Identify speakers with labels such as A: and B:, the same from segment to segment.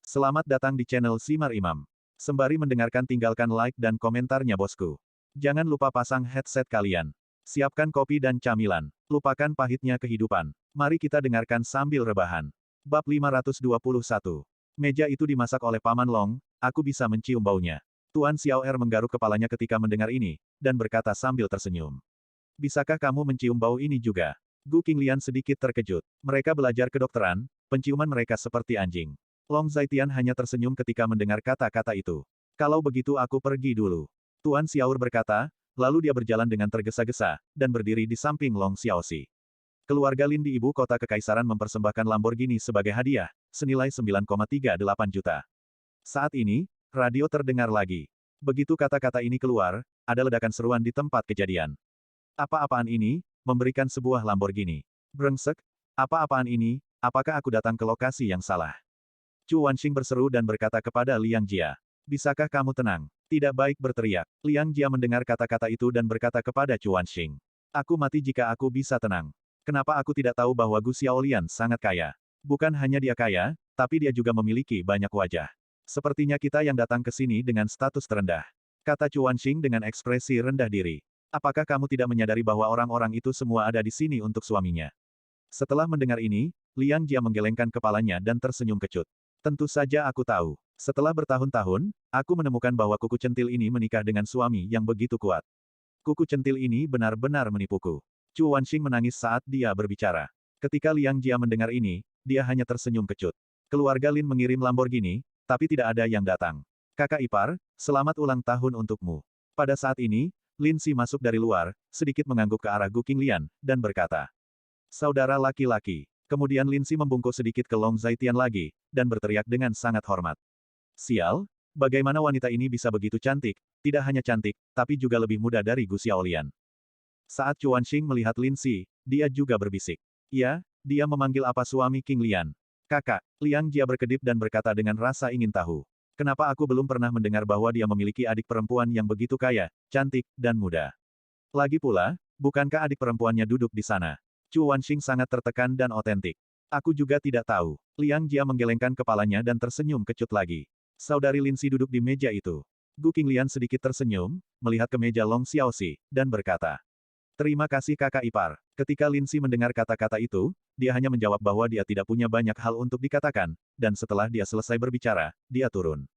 A: Selamat datang di channel Simar Imam. Sembari mendengarkan tinggalkan like dan komentarnya bosku. Jangan lupa pasang headset kalian. Siapkan kopi dan camilan. Lupakan pahitnya kehidupan. Mari kita dengarkan sambil rebahan. Bab 521. Meja itu dimasak oleh Paman Long, aku bisa mencium baunya. Tuan Xiao Er menggaruk kepalanya ketika mendengar ini, dan berkata sambil tersenyum. Bisakah kamu mencium bau ini juga? Gu Qinglian sedikit terkejut. Mereka belajar kedokteran, penciuman mereka seperti anjing. Long Zaitian hanya tersenyum ketika mendengar kata-kata itu. Kalau begitu aku pergi dulu. Tuan Xiaoer berkata, lalu dia berjalan dengan tergesa-gesa, dan berdiri di samping Long Xiaoxi. Keluarga Lin di ibu kota kekaisaran mempersembahkan Lamborghini sebagai hadiah, senilai 9,38 juta. Saat ini, radio terdengar lagi. Begitu kata-kata ini keluar, ada ledakan seruan di tempat kejadian. Apa-apaan ini? Memberikan sebuah Lamborghini. Brengsek? Apa-apaan ini? Apakah aku datang ke lokasi yang salah? Chu Wanxing berseru dan berkata kepada Liang Jia. Bisakah kamu tenang? Tidak baik berteriak. Liang Jia mendengar kata-kata itu dan berkata kepada Chu Wanxing. Aku mati jika aku bisa tenang. Kenapa aku tidak tahu bahwa Gu Xiaolian sangat kaya? Bukan hanya dia kaya, tapi dia juga memiliki banyak wajah. Sepertinya kita yang datang ke sini dengan status terendah. Kata Chu Wanxing dengan ekspresi rendah diri. Apakah kamu tidak menyadari bahwa orang-orang itu semua ada di sini untuk suaminya? Setelah mendengar ini, Liang Jia menggelengkan kepalanya dan tersenyum kecut. Tentu saja aku tahu. Setelah bertahun-tahun, aku menemukan bahwa kuku centil ini menikah dengan suami yang begitu kuat. Kuku centil ini benar-benar menipuku. Chu Wanxing menangis saat dia berbicara. Ketika Liang Jia mendengar ini, dia hanya tersenyum kecut. Keluarga Lin mengirim Lamborghini, tapi tidak ada yang datang. Kakak ipar, selamat ulang tahun untukmu. Pada saat ini, Lin Si masuk dari luar, sedikit mengangguk ke arah Gu Qinglian, dan berkata. Saudara laki-laki. Kemudian Lin Si membungkuk sedikit ke Long Zaitian lagi, dan berteriak dengan sangat hormat. Sial, bagaimana wanita ini bisa begitu cantik, tidak hanya cantik, tapi juga lebih muda dari Gu Xiaolian. Saat Chu Wanxing melihat Lin Si, dia juga berbisik. Ya, dia memanggil apa suami Qinglian. Kakak, Liang Jia berkedip dan berkata dengan rasa ingin tahu. Kenapa aku belum pernah mendengar bahwa dia memiliki adik perempuan yang begitu kaya, cantik, dan muda? Lagi pula, bukankah adik perempuannya duduk di sana? Chu Wanxing sangat tertekan dan otentik. Aku juga tidak tahu. Liang Jia menggelengkan kepalanya dan tersenyum kecut lagi. Saudari Lin Si duduk di meja itu. Gu Qinglian sedikit tersenyum, melihat ke meja Long Xiaoxi, dan berkata. Terima kasih kakak ipar. Ketika Lin Si mendengar kata-kata itu, dia hanya menjawab bahwa dia tidak punya banyak hal untuk dikatakan, dan setelah dia selesai berbicara, dia turun.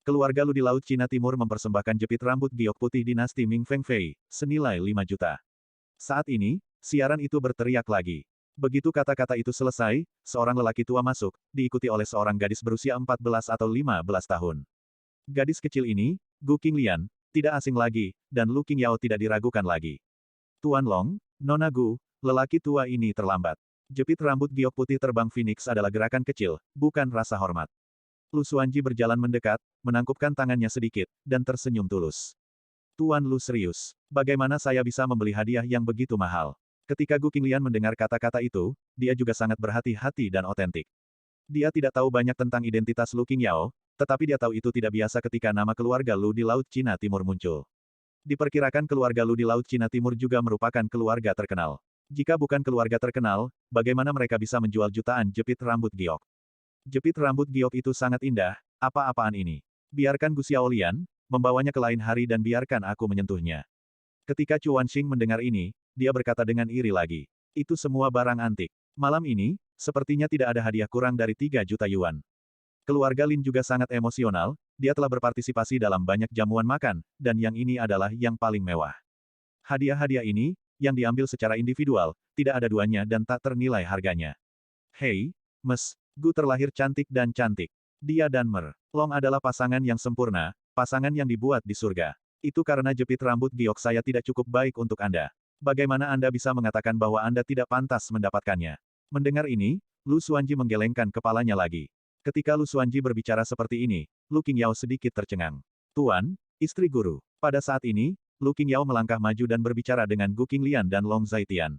A: Keluarga Lu di Laut Cina Timur mempersembahkan jepit rambut giok putih dinasti Ming Feng Fei, senilai 5 juta. Saat ini, siaran itu berteriak lagi. Begitu kata-kata itu selesai, seorang lelaki tua masuk, diikuti oleh seorang gadis berusia 14 atau 15 tahun. Gadis kecil ini, Gu Qinglian, tidak asing lagi, dan Lu Qingyao tidak diragukan lagi. Tuan Long, Nona Gu, lelaki tua ini terlambat. Jepit rambut giok putih terbang Phoenix adalah gerakan kecil, bukan rasa hormat. Lu Xuanji berjalan mendekat, menangkupkan tangannya sedikit, dan tersenyum tulus. Tuan Lu serius. Bagaimana saya bisa membeli hadiah yang begitu mahal? Ketika Gu Qinglian mendengar kata-kata itu, dia juga sangat berhati-hati dan otentik. Dia tidak tahu banyak tentang identitas Lu Qingyao, tetapi dia tahu itu tidak biasa ketika nama keluarga Lu di Laut Cina Timur muncul. Diperkirakan keluarga Lu di Laut Cina Timur juga merupakan keluarga terkenal. Jika bukan keluarga terkenal, bagaimana mereka bisa menjual jutaan jepit rambut giok? Jepit rambut giok itu sangat indah, apa-apaan ini? Biarkan Gu Xiaolian membawanya ke lain hari dan biarkan aku menyentuhnya. Ketika Chu Wanxing mendengar ini, dia berkata dengan iri lagi. Itu semua barang antik. Malam ini, sepertinya tidak ada hadiah kurang dari 3 juta yuan. Keluarga Lin juga sangat emosional, dia telah berpartisipasi dalam banyak jamuan makan, dan yang ini adalah yang paling mewah. Hadiah-hadiah ini, yang diambil secara individual, tidak ada duanya dan tak ternilai harganya. Hei, Mes, Gu terlahir cantik dan cantik. Dia dan Mer Long adalah pasangan yang sempurna, pasangan yang dibuat di surga. Itu karena jepit rambut giok saya tidak cukup baik untuk Anda. Bagaimana Anda bisa mengatakan bahwa Anda tidak pantas mendapatkannya? Mendengar ini, Lu Xuanji menggelengkan kepalanya lagi. Ketika Lu Xuanji berbicara seperti ini, Lu Qingyao sedikit tercengang. Tuan, istri guru. Pada saat ini, Lu Qingyao melangkah maju dan berbicara dengan Gu Qinglian dan Long Zaitian.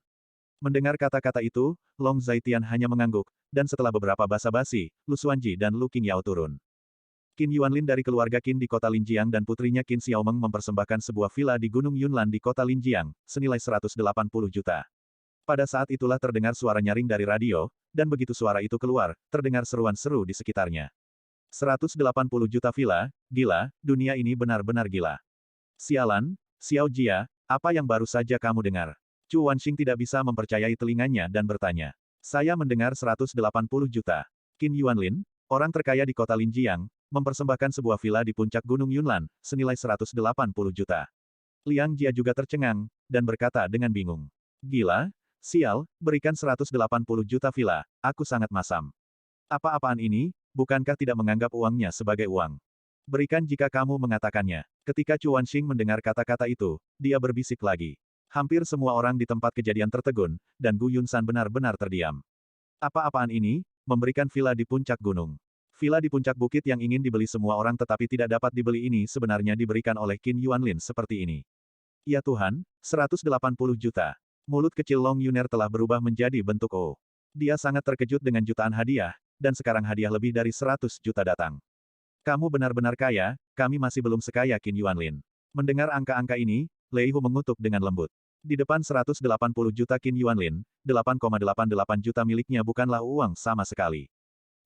A: Mendengar kata-kata itu, Long Zaitian hanya mengangguk, dan setelah beberapa basa-basi, Lu Xuanji dan Lu Qingyao turun. Qin Yuanlin dari keluarga Qin di kota Linjiang dan putrinya Qin Xiaomeng mempersembahkan sebuah villa di Gunung Yunlan di kota Linjiang, senilai 180 juta. Pada saat itulah terdengar suara nyaring dari radio, dan begitu suara itu keluar, terdengar seruan seru di sekitarnya. 180 juta villa, gila, dunia ini benar-benar gila. Sialan, Xiao Jia, apa yang baru saja kamu dengar? Chu Wanxing tidak bisa mempercayai telinganya dan bertanya. Saya mendengar 180 juta. Qin Yuanlin, orang terkaya di kota Linjiang, mempersembahkan sebuah villa di puncak Gunung Yunlan, senilai 180 juta. Liang Jia juga tercengang, dan berkata dengan bingung. Gila, sial, berikan 180 juta villa, aku sangat masam. Apa-apaan ini, bukankah tidak menganggap uangnya sebagai uang? Berikan jika kamu mengatakannya. Ketika Chu Wanxing mendengar kata-kata itu, dia berbisik lagi. Hampir semua orang di tempat kejadian tertegun, dan Gu Yunsan benar-benar terdiam. Apa-apaan ini, memberikan villa di puncak gunung. Villa di puncak bukit yang ingin dibeli semua orang tetapi tidak dapat dibeli ini sebenarnya diberikan oleh Qin Yuanlin seperti ini. Ya Tuhan, 180 juta. Mulut kecil Long Yuner telah berubah menjadi bentuk O. Dia sangat terkejut dengan jutaan hadiah, dan sekarang hadiah lebih dari 100 juta datang. Kamu benar-benar kaya, kami masih belum sekaya Qin Yuanlin. Mendengar angka-angka ini, Lei Hu mengutuk dengan lembut. Di depan 180 juta Qin Yuanlin, 8,88 juta miliknya bukanlah uang sama sekali.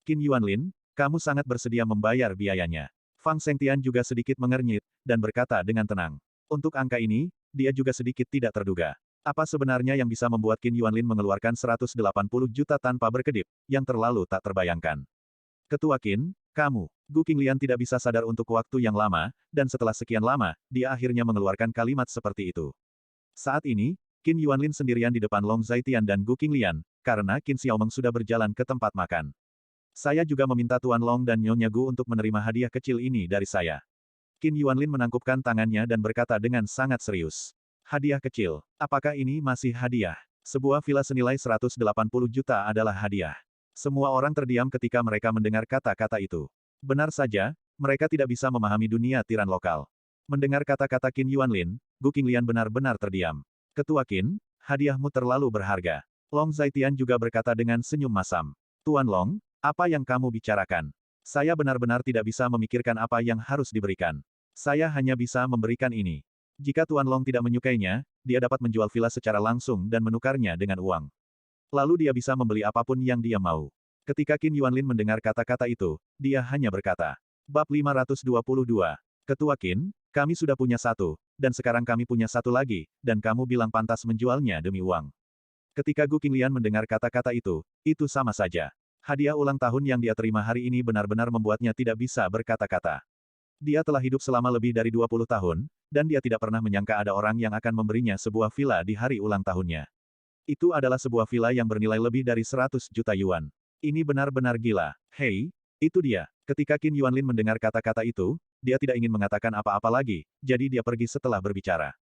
A: Qin Yuanlin, kamu sangat bersedia membayar biayanya. Fang Shengtian juga sedikit mengernyit, dan berkata dengan tenang. Untuk angka ini, dia juga sedikit tidak terduga. Apa sebenarnya yang bisa membuat Qin Yuanlin mengeluarkan 180 juta tanpa berkedip, yang terlalu tak terbayangkan. Ketua Qin, kamu, Gu Qinglian tidak bisa sadar untuk waktu yang lama, dan setelah sekian lama, dia akhirnya mengeluarkan kalimat seperti itu. Saat ini, Qin Yuanlin sendirian di depan Long Zaitian dan Gu Qinglian, karena Qin Xiaomeng sudah berjalan ke tempat makan. Saya juga meminta Tuan Long dan Nyonya Gu untuk menerima hadiah kecil ini dari saya. Qin Yuanlin menangkupkan tangannya dan berkata dengan sangat serius. Hadiah kecil. Apakah ini masih hadiah? Sebuah villa senilai 180 juta adalah hadiah. Semua orang terdiam ketika mereka mendengar kata-kata itu. Benar saja, mereka tidak bisa memahami dunia tiran lokal. Mendengar kata-kata Qin Yuanlin, Gu Qinglian benar-benar terdiam. Ketua Qin, hadiahmu terlalu berharga. Long Zaitian juga berkata dengan senyum masam. Tuan Long, apa yang kamu bicarakan? Saya benar-benar tidak bisa memikirkan apa yang harus diberikan. Saya hanya bisa memberikan ini. Jika Tuan Long tidak menyukainya, dia dapat menjual villa secara langsung dan menukarnya dengan uang. Lalu dia bisa membeli apapun yang dia mau. Ketika Qin Yuanlin mendengar kata-kata itu, dia hanya berkata. Bab 522. Ketua Qin, kami sudah punya satu, dan sekarang kami punya satu lagi, dan kamu bilang pantas menjualnya demi uang. Ketika Gu Qinglian mendengar kata-kata itu sama saja. Hadiah ulang tahun yang dia terima hari ini benar-benar membuatnya tidak bisa berkata-kata. Dia telah hidup selama lebih dari 20 tahun, dan dia tidak pernah menyangka ada orang yang akan memberinya sebuah villa di hari ulang tahunnya. Itu adalah sebuah villa yang bernilai lebih dari 100 juta yuan. Ini benar-benar gila. Hei, itu dia. Ketika Qin Yuanlin mendengar kata-kata itu, dia tidak ingin mengatakan apa-apa lagi, jadi dia pergi setelah berbicara.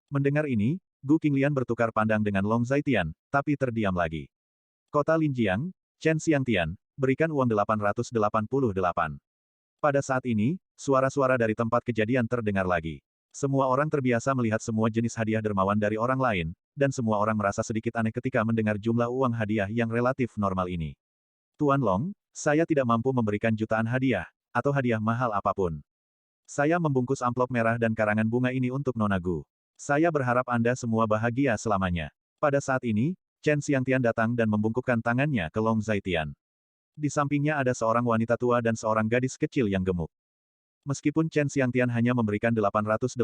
A: Mendengar ini, Gu Qinglian bertukar pandang dengan Long Zaitian, tapi terdiam lagi. Kota Linjiang, Chen Xiangtian, berikan uang 888. Pada saat ini, suara-suara dari tempat kejadian terdengar lagi. Semua orang terbiasa melihat semua jenis hadiah dermawan dari orang lain, dan semua orang merasa sedikit aneh ketika mendengar jumlah uang hadiah yang relatif normal ini. Tuan Long, saya tidak mampu memberikan jutaan hadiah, atau hadiah mahal apapun. Saya membungkus amplop merah dan karangan bunga ini untuk Nona Gu. Saya berharap Anda semua bahagia selamanya. Pada saat ini, Chen Xiangtian datang dan membungkukkan tangannya ke Long Zaitian. Di sampingnya ada seorang wanita tua dan seorang gadis kecil yang gemuk. Meskipun Chen Xiangtian hanya memberikan 888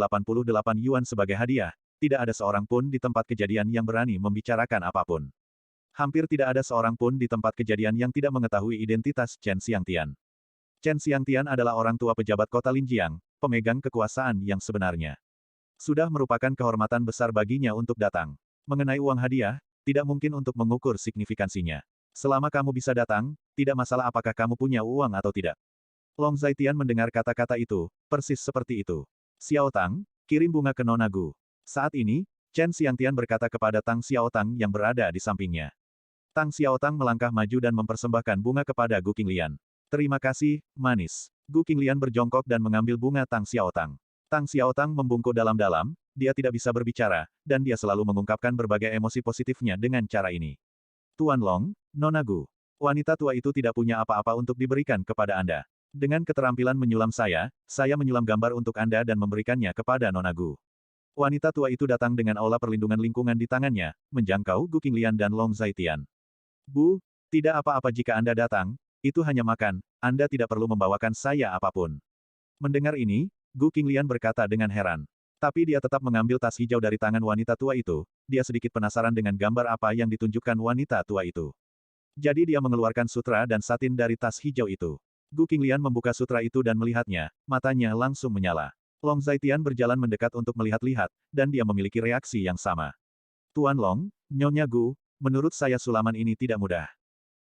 A: yuan sebagai hadiah, tidak ada seorang pun di tempat kejadian yang berani membicarakan apapun. Hampir tidak ada seorang pun di tempat kejadian yang tidak mengetahui identitas Chen Xiangtian. Chen Xiangtian adalah orang tua pejabat kota Linjiang, pemegang kekuasaan yang sebenarnya. Sudah merupakan kehormatan besar baginya untuk datang. Mengenai uang hadiah, tidak mungkin untuk mengukur signifikansinya. Selama kamu bisa datang, tidak masalah apakah kamu punya uang atau tidak. Long Zaitian mendengar kata-kata itu, persis seperti itu. Xiao Tang, kirim bunga ke Nona Gu. Saat ini, Chen Xiangtian berkata kepada Tang Xiao Tang yang berada di sampingnya. Tang Xiao Tang melangkah maju dan mempersembahkan bunga kepada Gu Qinglian. Terima kasih, manis. Gu Qinglian berjongkok dan mengambil bunga Tang Xiao Tang. Tang Xiao Tang membungkuk dalam-dalam, dia tidak bisa berbicara, dan dia selalu mengungkapkan berbagai emosi positifnya dengan cara ini. Tuan Long, Nona Gu. Wanita tua itu tidak punya apa-apa untuk diberikan kepada Anda. Dengan keterampilan menyulam saya menyulam gambar untuk Anda dan memberikannya kepada Nona Gu. Wanita tua itu datang dengan aula perlindungan lingkungan di tangannya, menjangkau Gu Qinglian dan Long Zaitian. Bu, tidak apa-apa jika Anda datang, itu hanya makan, Anda tidak perlu membawakan saya apapun. Mendengar ini, Gu Qinglian berkata dengan heran. Tapi dia tetap mengambil tas hijau dari tangan wanita tua itu, dia sedikit penasaran dengan gambar apa yang ditunjukkan wanita tua itu. Jadi dia mengeluarkan sutra dan satin dari tas hijau itu. Gu Qinglian membuka sutra itu dan melihatnya, matanya langsung menyala. Long Zaitian berjalan mendekat untuk melihat-lihat, dan dia memiliki reaksi yang sama. Tuan Long, Nyonya Gu, menurut saya sulaman ini tidak mudah.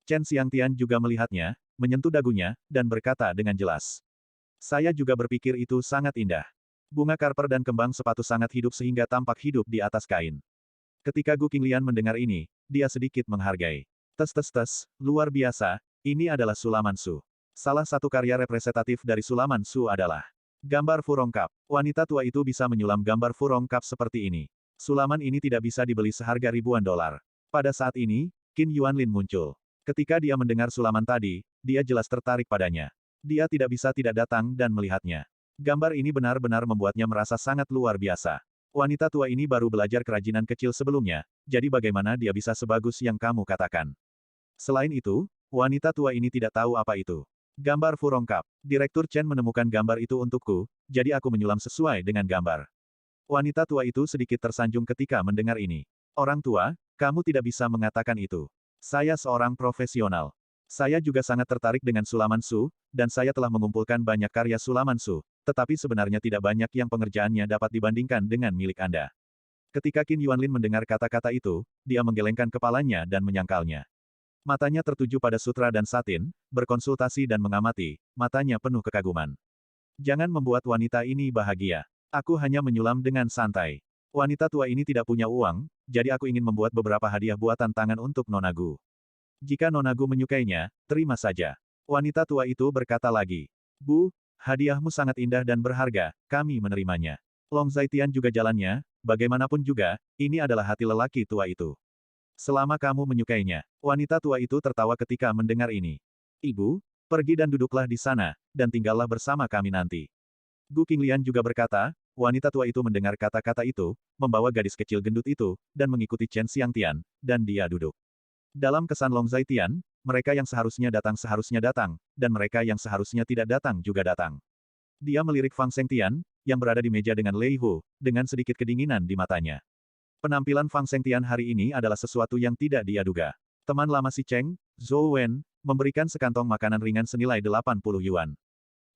A: Chen Xiangtian juga melihatnya, menyentuh dagunya, dan berkata dengan jelas. Saya juga berpikir itu sangat indah. Bunga karper dan kembang sepatu sangat hidup sehingga tampak hidup di atas kain. Ketika Gu Qinglian mendengar ini, dia sedikit menghargai. Tes, luar biasa, ini adalah sulaman Su. Salah satu karya representatif dari sulaman Su adalah gambar Furong Cup. Wanita tua itu bisa menyulam gambar Furong Cup seperti ini. Sulaman ini tidak bisa dibeli seharga ribuan dolar. Pada saat ini, Qin Yuanlin muncul. Ketika dia mendengar sulaman tadi, dia jelas tertarik padanya. Dia tidak bisa tidak datang dan melihatnya. Gambar ini benar-benar membuatnya merasa sangat luar biasa. Wanita tua ini baru belajar kerajinan kecil sebelumnya, jadi bagaimana dia bisa sebagus yang kamu katakan? Selain itu, wanita tua ini tidak tahu apa itu. Gambar Furong Cup. Direktur Chen menemukan gambar itu untukku, jadi aku menyulam sesuai dengan gambar. Wanita tua itu sedikit tersanjung ketika mendengar ini. Orang tua, kamu tidak bisa mengatakan itu. Saya seorang profesional. Saya juga sangat tertarik dengan sulaman Su, dan saya telah mengumpulkan banyak karya sulaman Su, tetapi sebenarnya tidak banyak yang pengerjaannya dapat dibandingkan dengan milik Anda. Ketika Qin Yuanlin mendengar kata-kata itu, dia menggelengkan kepalanya dan menyangkalnya. Matanya tertuju pada sutra dan satin, berkonsultasi dan mengamati, matanya penuh kekaguman. Jangan membuat wanita ini bahagia. Aku hanya menyulam dengan santai. Wanita tua ini tidak punya uang, jadi aku ingin membuat beberapa hadiah buatan tangan untuk Nona Gu. Jika Nona Gu menyukainya, terima saja. Wanita tua itu berkata lagi. Bu, hadiahmu sangat indah dan berharga, kami menerimanya. Long Zaitian juga jalannya, bagaimanapun juga, ini adalah hati lelaki tua itu. Selama kamu menyukainya. Wanita tua itu tertawa ketika mendengar ini. Ibu, pergi dan duduklah di sana, dan tinggallah bersama kami nanti. Gu Qinglian juga berkata, wanita tua itu mendengar kata-kata itu, membawa gadis kecil gendut itu, dan mengikuti Chen Xiangtian, dan dia duduk. Dalam kesan Long Zaitian, mereka yang seharusnya datang, dan mereka yang seharusnya tidak datang juga datang. Dia melirik Fang Shengtian, yang berada di meja dengan Lei Hu, dengan sedikit kedinginan di matanya. Penampilan Fang Shengtian hari ini adalah sesuatu yang tidak dia duga. Teman lama si Cheng, Zhou Wen, memberikan sekantong makanan ringan senilai 80 yuan.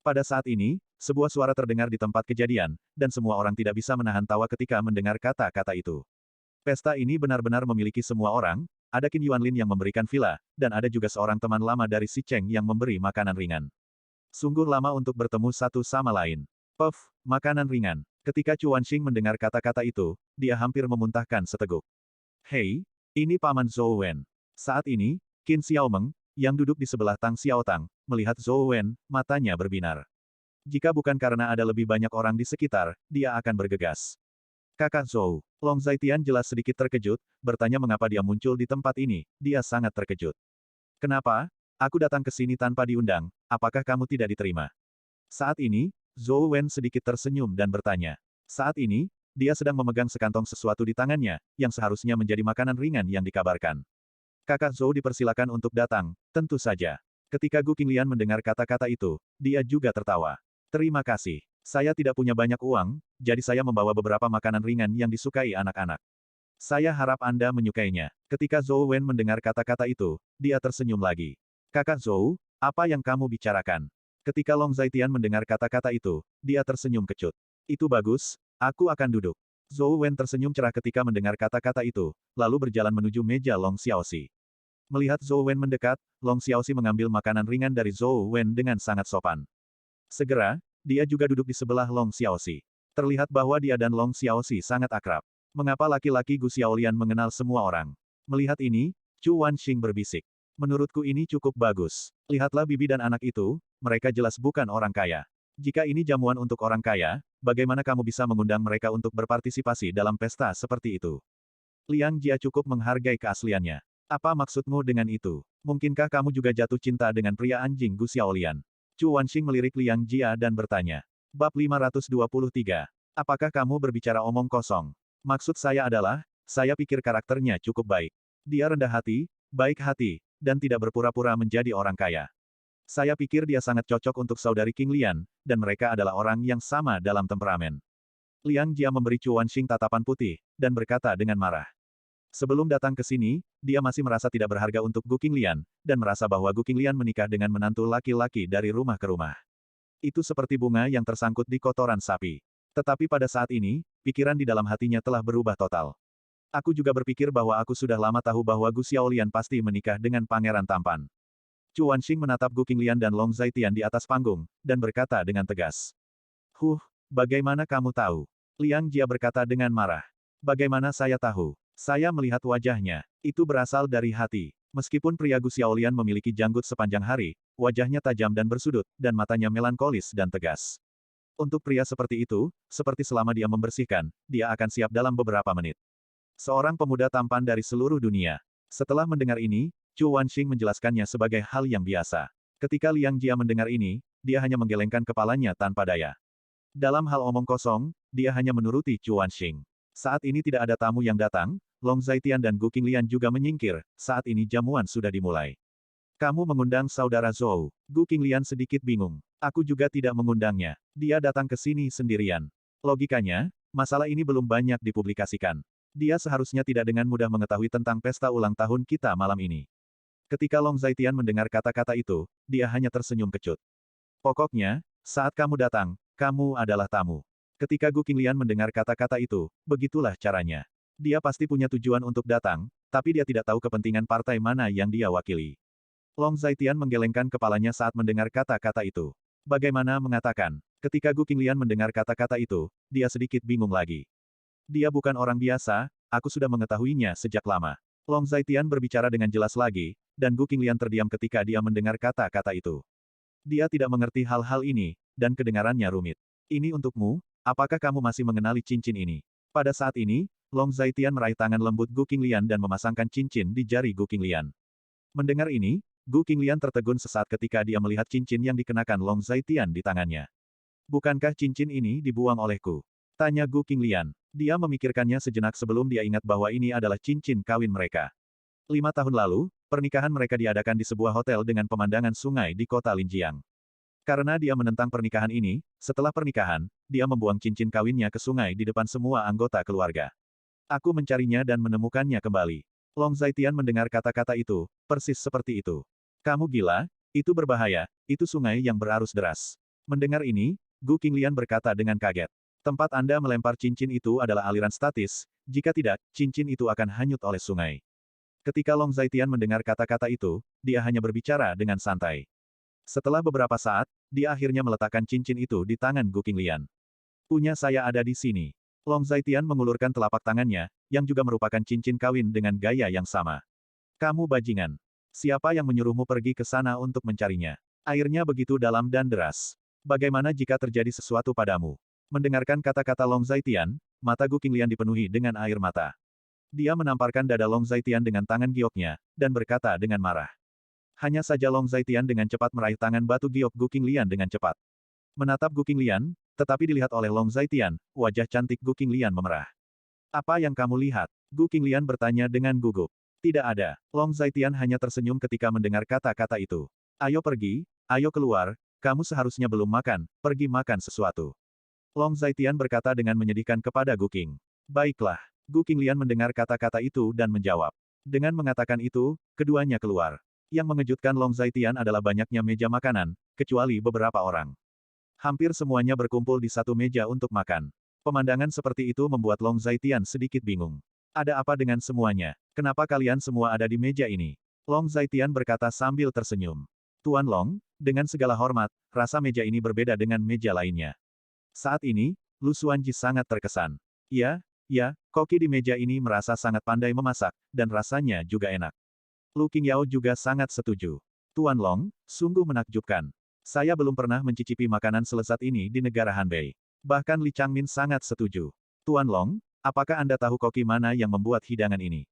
A: Pada saat ini, sebuah suara terdengar di tempat kejadian, dan semua orang tidak bisa menahan tawa ketika mendengar kata-kata itu. Pesta ini benar-benar memiliki semua orang, ada Qin Yuanlin yang memberikan villa, dan ada juga seorang teman lama dari si Cheng yang memberi makanan ringan. Sungguh lama untuk bertemu satu sama lain. Puff, makanan ringan. Ketika Chu Wanxing mendengar kata-kata itu, dia hampir memuntahkan seteguk. Hei, ini Paman Zhou Wen. Saat ini, Qin Xiaomeng, yang duduk di sebelah Tang Xiaotang, melihat Zhou Wen, matanya berbinar. Jika bukan karena ada lebih banyak orang di sekitar, dia akan bergegas. Kakak Zhou, Long Zaitian jelas sedikit terkejut, bertanya mengapa dia muncul di tempat ini, dia sangat terkejut. Kenapa? Aku datang ke sini tanpa diundang, apakah kamu tidak diterima? Saat ini, Zhou Wen sedikit tersenyum dan bertanya. Saat ini, dia sedang memegang sekantong sesuatu di tangannya, yang seharusnya menjadi makanan ringan yang dikabarkan. Kakak Zhou dipersilakan untuk datang, tentu saja. Ketika Gu Qinglian mendengar kata-kata itu, dia juga tertawa. Terima kasih. Saya tidak punya banyak uang, jadi saya membawa beberapa makanan ringan yang disukai anak-anak. Saya harap Anda menyukainya. Ketika Zhou Wen mendengar kata-kata itu, dia tersenyum lagi. Kakak Zhou, apa yang kamu bicarakan? Ketika Long Zaitian mendengar kata-kata itu, dia tersenyum kecut. Itu bagus, aku akan duduk. Zhou Wen tersenyum cerah ketika mendengar kata-kata itu, lalu berjalan menuju meja Long Xiaoxi. Melihat Zhou Wen mendekat, Long Xiaoxi mengambil makanan ringan dari Zhou Wen dengan sangat sopan. Segera, dia juga duduk di sebelah Long Xiaoxi. Terlihat bahwa dia dan Long Xiaoxi sangat akrab. Mengapa laki-laki Gu Xiaolian mengenal semua orang? Melihat ini, Chu Wanxing berbisik. Menurutku ini cukup bagus. Lihatlah bibi dan anak itu, mereka jelas bukan orang kaya. Jika ini jamuan untuk orang kaya, bagaimana kamu bisa mengundang mereka untuk berpartisipasi dalam pesta seperti itu? Liang Jia cukup menghargai keasliannya. Apa maksudmu dengan itu? Mungkinkah kamu juga jatuh cinta dengan pria anjing Gu Xiaolian? Chu Wanxing melirik Liang Jia dan bertanya. Bab 523. Apakah kamu berbicara omong kosong? Maksud saya adalah, saya pikir karakternya cukup baik. Dia rendah hati, baik hati, dan tidak berpura-pura menjadi orang kaya. Saya pikir dia sangat cocok untuk saudari King Lian, dan mereka adalah orang yang sama dalam temperamen. Liang Jia memberi Chu Wanxing tatapan putih, dan berkata dengan marah. Sebelum datang ke sini, dia masih merasa tidak berharga untuk Gu Qinglian, dan merasa bahwa Gu Qinglian menikah dengan menantu laki-laki dari rumah ke rumah. Itu seperti bunga yang tersangkut di kotoran sapi. Tetapi pada saat ini, pikiran di dalam hatinya telah berubah total. Aku juga berpikir bahwa aku sudah lama tahu bahwa Gu Xiaolian pasti menikah dengan pangeran tampan. Chu Wanxing menatap Gu Qinglian dan Long Zaitian di atas panggung, dan berkata dengan tegas. Bagaimana kamu tahu? Liang Jia berkata dengan marah. Bagaimana saya tahu? Saya melihat wajahnya. Itu berasal dari hati. Meskipun pria Gu Xiaolian memiliki janggut sepanjang hari, wajahnya tajam dan bersudut, dan matanya melankolis dan tegas. Untuk pria seperti itu, seperti selama dia membersihkan, dia akan siap dalam beberapa menit. Seorang pemuda tampan dari seluruh dunia. Setelah mendengar ini, Chu Wanxing menjelaskannya sebagai hal yang biasa. Ketika Liang Jia mendengar ini, dia hanya menggelengkan kepalanya tanpa daya. Dalam hal omong kosong, dia hanya menuruti Chu Wanxing. Saat ini tidak ada tamu yang datang, Long Zaitian dan Gu Qinglian juga menyingkir, saat ini jamuan sudah dimulai. Kamu mengundang saudara Zhou. Gu Qinglian sedikit bingung. Aku juga tidak mengundangnya. Dia datang ke sini sendirian. Logikanya, masalah ini belum banyak dipublikasikan. Dia seharusnya tidak dengan mudah mengetahui tentang pesta ulang tahun kita malam ini. Ketika Long Zaitian mendengar kata-kata itu, dia hanya tersenyum kecut. Pokoknya, saat kamu datang, kamu adalah tamu. Ketika Gu Qinglian mendengar kata-kata itu, begitulah caranya. Dia pasti punya tujuan untuk datang, tapi dia tidak tahu kepentingan partai mana yang dia wakili. Long Zaitian menggelengkan kepalanya saat mendengar kata-kata itu. Bagaimana mengatakan? Ketika Gu Qinglian mendengar kata-kata itu, dia sedikit bingung lagi. Dia bukan orang biasa, aku sudah mengetahuinya sejak lama. Long Zaitian berbicara dengan jelas lagi, dan Gu Qinglian terdiam ketika dia mendengar kata-kata itu. Dia tidak mengerti hal-hal ini, dan kedengarannya rumit. Ini untukmu, apakah kamu masih mengenali cincin ini? Pada saat ini, Long Zaitian meraih tangan lembut Gu Qinglian dan memasangkan cincin di jari Gu Qinglian. Mendengar ini, Gu Qinglian tertegun sesaat ketika dia melihat cincin yang dikenakan Long Zaitian di tangannya. Bukankah cincin ini dibuang olehku? Tanya Gu Qinglian. Dia memikirkannya sejenak sebelum dia ingat bahwa ini adalah cincin kawin mereka. 5 tahun lalu, pernikahan mereka diadakan di sebuah hotel dengan pemandangan sungai di kota Linjiang. Karena dia menentang pernikahan ini, setelah pernikahan, dia membuang cincin kawinnya ke sungai di depan semua anggota keluarga. Aku mencarinya dan menemukannya kembali. Long Zaitian mendengar kata-kata itu, persis seperti itu. Kamu gila? Itu berbahaya, itu sungai yang berarus deras. Mendengar ini, Gu Qinglian berkata dengan kaget. Tempat Anda melempar cincin itu adalah aliran statis, jika tidak, cincin itu akan hanyut oleh sungai. Ketika Long Zaitian mendengar kata-kata itu, dia hanya berbicara dengan santai. Setelah beberapa saat, dia akhirnya meletakkan cincin itu di tangan Gu Qinglian. Punya saya ada di sini. Long Zaitian mengulurkan telapak tangannya, yang juga merupakan cincin kawin dengan gaya yang sama. Kamu bajingan. Siapa yang menyuruhmu pergi ke sana untuk mencarinya? Airnya begitu dalam dan deras. Bagaimana jika terjadi sesuatu padamu? Mendengarkan kata-kata Long Zaitian, mata Gu Qinglian dipenuhi dengan air mata. Dia menamparkan dada Long Zaitian dengan tangan gioknya, dan berkata dengan marah. Hanya saja Long Zaitian dengan cepat meraih tangan batu giok Gu Qinglian dengan cepat. Menatap Gu Qinglian, tetapi dilihat oleh Long Zaitian, wajah cantik Gu Qinglian memerah. Apa yang kamu lihat? Gu Qinglian bertanya dengan gugup. Tidak ada. Long Zaitian hanya tersenyum ketika mendengar kata-kata itu. Ayo pergi, ayo keluar, kamu seharusnya belum makan, pergi makan sesuatu. Long Zaitian berkata dengan menyedihkan kepada Gu Qing. Baiklah. Gu Qinglian mendengar kata-kata itu dan menjawab. Dengan mengatakan itu, keduanya keluar. Yang mengejutkan Long Zaitian adalah banyaknya meja makanan, kecuali beberapa orang. Hampir semuanya berkumpul di satu meja untuk makan. Pemandangan seperti itu membuat Long Zaitian sedikit bingung. Ada apa dengan semuanya? Kenapa kalian semua ada di meja ini? Long Zaitian berkata sambil tersenyum. Tuan Long, dengan segala hormat, rasa meja ini berbeda dengan meja lainnya. Saat ini, Lu Xuanji sangat terkesan. Ya, koki di meja ini merasa sangat pandai memasak, dan rasanya juga enak. Lu Qingyao juga sangat setuju. Tuan Long, sungguh menakjubkan. Saya belum pernah mencicipi makanan selezat ini di negara Hanbei. Bahkan Li Changmin sangat setuju. Tuan Long, apakah Anda tahu koki mana yang membuat hidangan ini?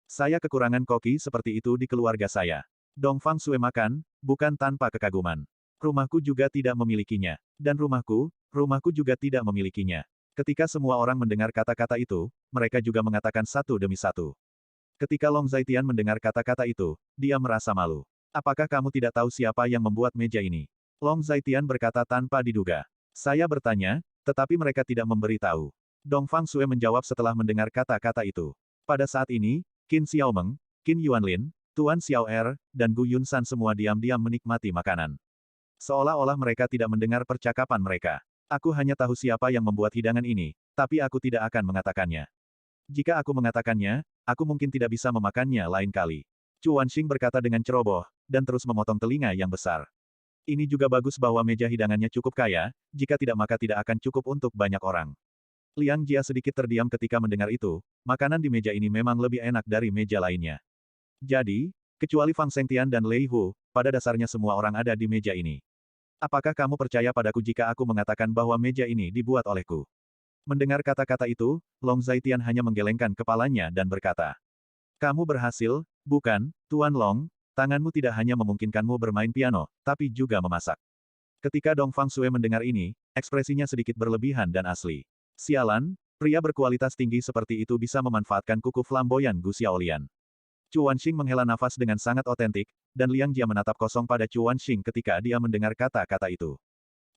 A: Saya kekurangan koki seperti itu di keluarga saya. Dongfang Sue makan, bukan tanpa kekaguman. Rumahku juga tidak memilikinya. Dan rumahku juga tidak memilikinya. Ketika semua orang mendengar kata-kata itu, mereka juga mengatakan satu demi satu. Ketika Long Zaitian mendengar kata-kata itu, dia merasa malu. Apakah kamu tidak tahu siapa yang membuat meja ini? Long Zaitian berkata tanpa diduga. Saya bertanya, tetapi mereka tidak memberi tahu. Dong Fang Sue menjawab setelah mendengar kata-kata itu. Pada saat ini, Qin Xiaomeng, Qin Yuanlin, Tuan Xiao Er, dan Gu Yunsan semua diam-diam menikmati makanan. Seolah-olah mereka tidak mendengar percakapan mereka. Aku hanya tahu siapa yang membuat hidangan ini, tapi aku tidak akan mengatakannya. Jika aku mengatakannya, aku mungkin tidak bisa memakannya lain kali. Chu Wanxing berkata dengan ceroboh, dan terus memotong telinga yang besar. Ini juga bagus bahwa meja hidangannya cukup kaya, jika tidak maka tidak akan cukup untuk banyak orang. Liang Jia sedikit terdiam ketika mendengar itu, makanan di meja ini memang lebih enak dari meja lainnya. Jadi, kecuali Fang Sengtian dan Lei Hu, pada dasarnya semua orang ada di meja ini. Apakah kamu percaya padaku jika aku mengatakan bahwa meja ini dibuat olehku? Mendengar kata-kata itu, Long Zaitian hanya menggelengkan kepalanya dan berkata, kamu berhasil, bukan, Tuan Long, tanganmu tidak hanya memungkinkanmu bermain piano, tapi juga memasak. Ketika Dong Fang Sue mendengar ini, ekspresinya sedikit berlebihan dan asli. Sialan, pria berkualitas tinggi seperti itu bisa memanfaatkan kuku flamboyan Gu Xiaolian. Chu Wanxing menghela nafas dengan sangat otentik, dan Liang Jia menatap kosong pada Chu Wanxing ketika dia mendengar kata-kata itu.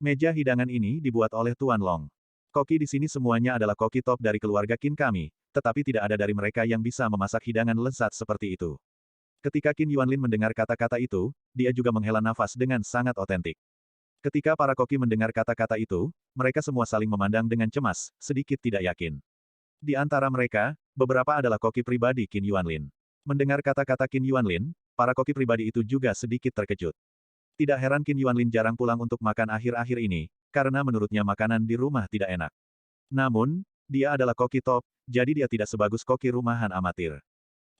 A: Meja hidangan ini dibuat oleh Tuan Long. Koki di sini semuanya adalah koki top dari keluarga Qin kami, tetapi tidak ada dari mereka yang bisa memasak hidangan lezat seperti itu. Ketika Qin Yuanlin mendengar kata-kata itu, dia juga menghela nafas dengan sangat otentik. Ketika para koki mendengar kata-kata itu, mereka semua saling memandang dengan cemas, sedikit tidak yakin. Di antara mereka, beberapa adalah koki pribadi Qin Yuanlin. Mendengar kata-kata Qin Yuanlin, para koki pribadi itu juga sedikit terkejut. Tidak heran Qin Yuanlin jarang pulang untuk makan akhir-akhir ini, karena menurutnya makanan di rumah tidak enak. Namun, dia adalah koki top, jadi dia tidak sebagus koki rumahan amatir.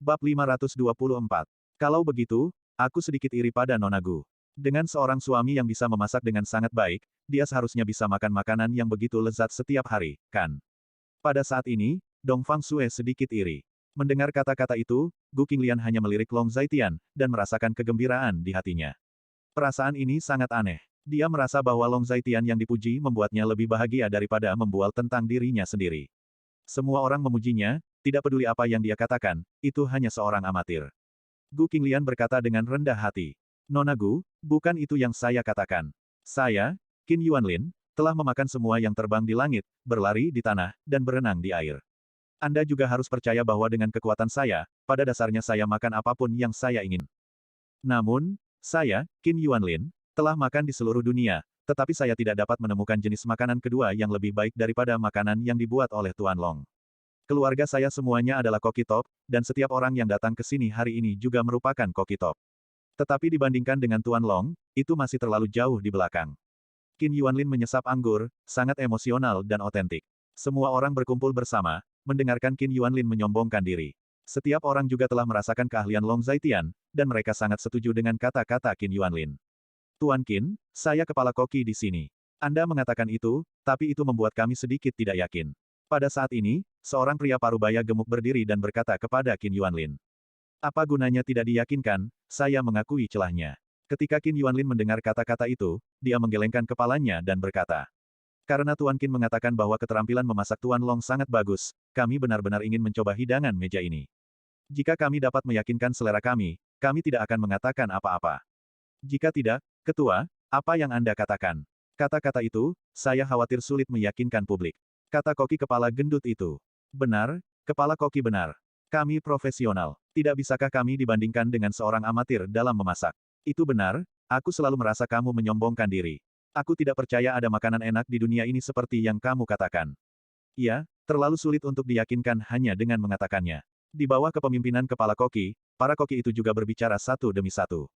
A: Bab 524. Kalau begitu, aku sedikit iri pada Nona Gu. Dengan seorang suami yang bisa memasak dengan sangat baik, dia seharusnya bisa makan makanan yang begitu lezat setiap hari, kan? Pada saat ini, Dong Fang Sue sedikit iri. Mendengar kata-kata itu, Gu Qinglian hanya melirik Long Zaitian, dan merasakan kegembiraan di hatinya. Perasaan ini sangat aneh. Dia merasa bahwa Long Zaitian yang dipuji membuatnya lebih bahagia daripada membual tentang dirinya sendiri. Semua orang memujinya, tidak peduli apa yang dia katakan, itu hanya seorang amatir. Gu Qinglian berkata dengan rendah hati. Nona Gu, bukan itu yang saya katakan. Saya, Qin Yuanlin, telah memakan semua yang terbang di langit, berlari di tanah, dan berenang di air. Anda juga harus percaya bahwa dengan kekuatan saya, pada dasarnya saya makan apapun yang saya ingin. Namun, saya, Qin Yuanlin, telah makan di seluruh dunia, tetapi saya tidak dapat menemukan jenis makanan kedua yang lebih baik daripada makanan yang dibuat oleh Tuan Long. Keluarga saya semuanya adalah koki top, dan setiap orang yang datang ke sini hari ini juga merupakan koki top. Tetapi dibandingkan dengan Tuan Long, itu masih terlalu jauh di belakang. Qin Yuanlin menyesap anggur, sangat emosional dan otentik. Semua orang berkumpul bersama, mendengarkan Qin Yuanlin menyombongkan diri. Setiap orang juga telah merasakan keahlian Long Zaitian, dan mereka sangat setuju dengan kata-kata Qin Yuanlin. Tuan Qin, saya kepala koki di sini. Anda mengatakan itu, tapi itu membuat kami sedikit tidak yakin. Pada saat ini, seorang pria parubaya gemuk berdiri dan berkata kepada Qin Yuanlin. Apa gunanya tidak diyakinkan, saya mengakui celahnya. Ketika Qin Yuanlin mendengar kata-kata itu, dia menggelengkan kepalanya dan berkata. Karena Tuan Qin mengatakan bahwa keterampilan memasak Tuan Long sangat bagus, kami benar-benar ingin mencoba hidangan meja ini. Jika kami dapat meyakinkan selera kami tidak akan mengatakan apa-apa. Jika tidak, Ketua, apa yang Anda katakan? Kata-kata itu, saya khawatir sulit meyakinkan publik. Kata koki kepala gendut itu. Benar, kepala koki benar. Kami profesional. Tidak bisakah kami dibandingkan dengan seorang amatir dalam memasak? Itu benar, aku selalu merasa kamu menyombongkan diri. Aku tidak percaya ada makanan enak di dunia ini seperti yang kamu katakan. Iya, terlalu sulit untuk diyakinkan hanya dengan mengatakannya. Di bawah kepemimpinan kepala koki, para koki itu juga berbicara satu demi satu.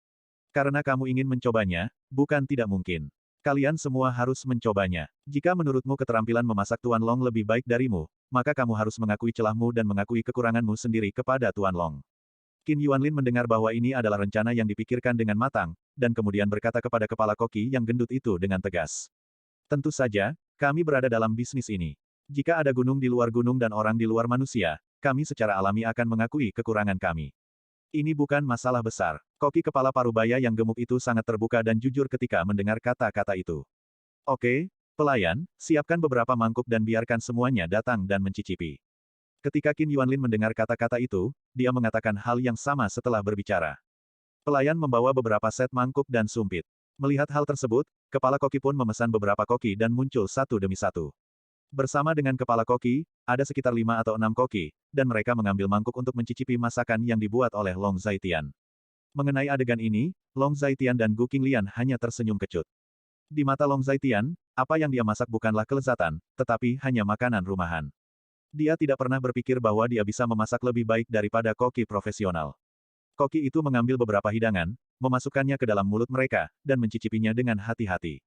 A: Karena kamu ingin mencobanya, bukan tidak mungkin. Kalian semua harus mencobanya. Jika menurutmu keterampilan memasak Tuan Long lebih baik darimu, maka kamu harus mengakui celahmu dan mengakui kekuranganmu sendiri kepada Tuan Long. Qin Yuanlin mendengar bahwa ini adalah rencana yang dipikirkan dengan matang, dan kemudian berkata kepada kepala koki yang gendut itu dengan tegas. Tentu saja, kami berada dalam bisnis ini. Jika ada gunung di luar gunung dan orang di luar manusia, kami secara alami akan mengakui kekurangan kami. Ini bukan masalah besar. Koki kepala parubaya yang gemuk itu sangat terbuka dan jujur ketika mendengar kata-kata itu. Oke, pelayan, siapkan beberapa mangkuk dan biarkan semuanya datang dan mencicipi. Ketika Qin Yuanlin mendengar kata-kata itu, dia mengatakan hal yang sama setelah berbicara. Pelayan membawa beberapa set mangkuk dan sumpit. Melihat hal tersebut, kepala koki pun memesan beberapa koki dan muncul satu demi satu. Bersama dengan kepala koki, ada sekitar 5 atau 6 koki, dan mereka mengambil mangkuk untuk mencicipi masakan yang dibuat oleh Long Zaitian. Mengenai adegan ini, Long Zaitian dan Gu Qinglian hanya tersenyum kecut. Di mata Long Zaitian, apa yang dia masak bukanlah kelezatan, tetapi hanya makanan rumahan. Dia tidak pernah berpikir bahwa dia bisa memasak lebih baik daripada koki profesional. Koki itu mengambil beberapa hidangan, memasukkannya ke dalam mulut mereka, dan mencicipinya dengan hati-hati.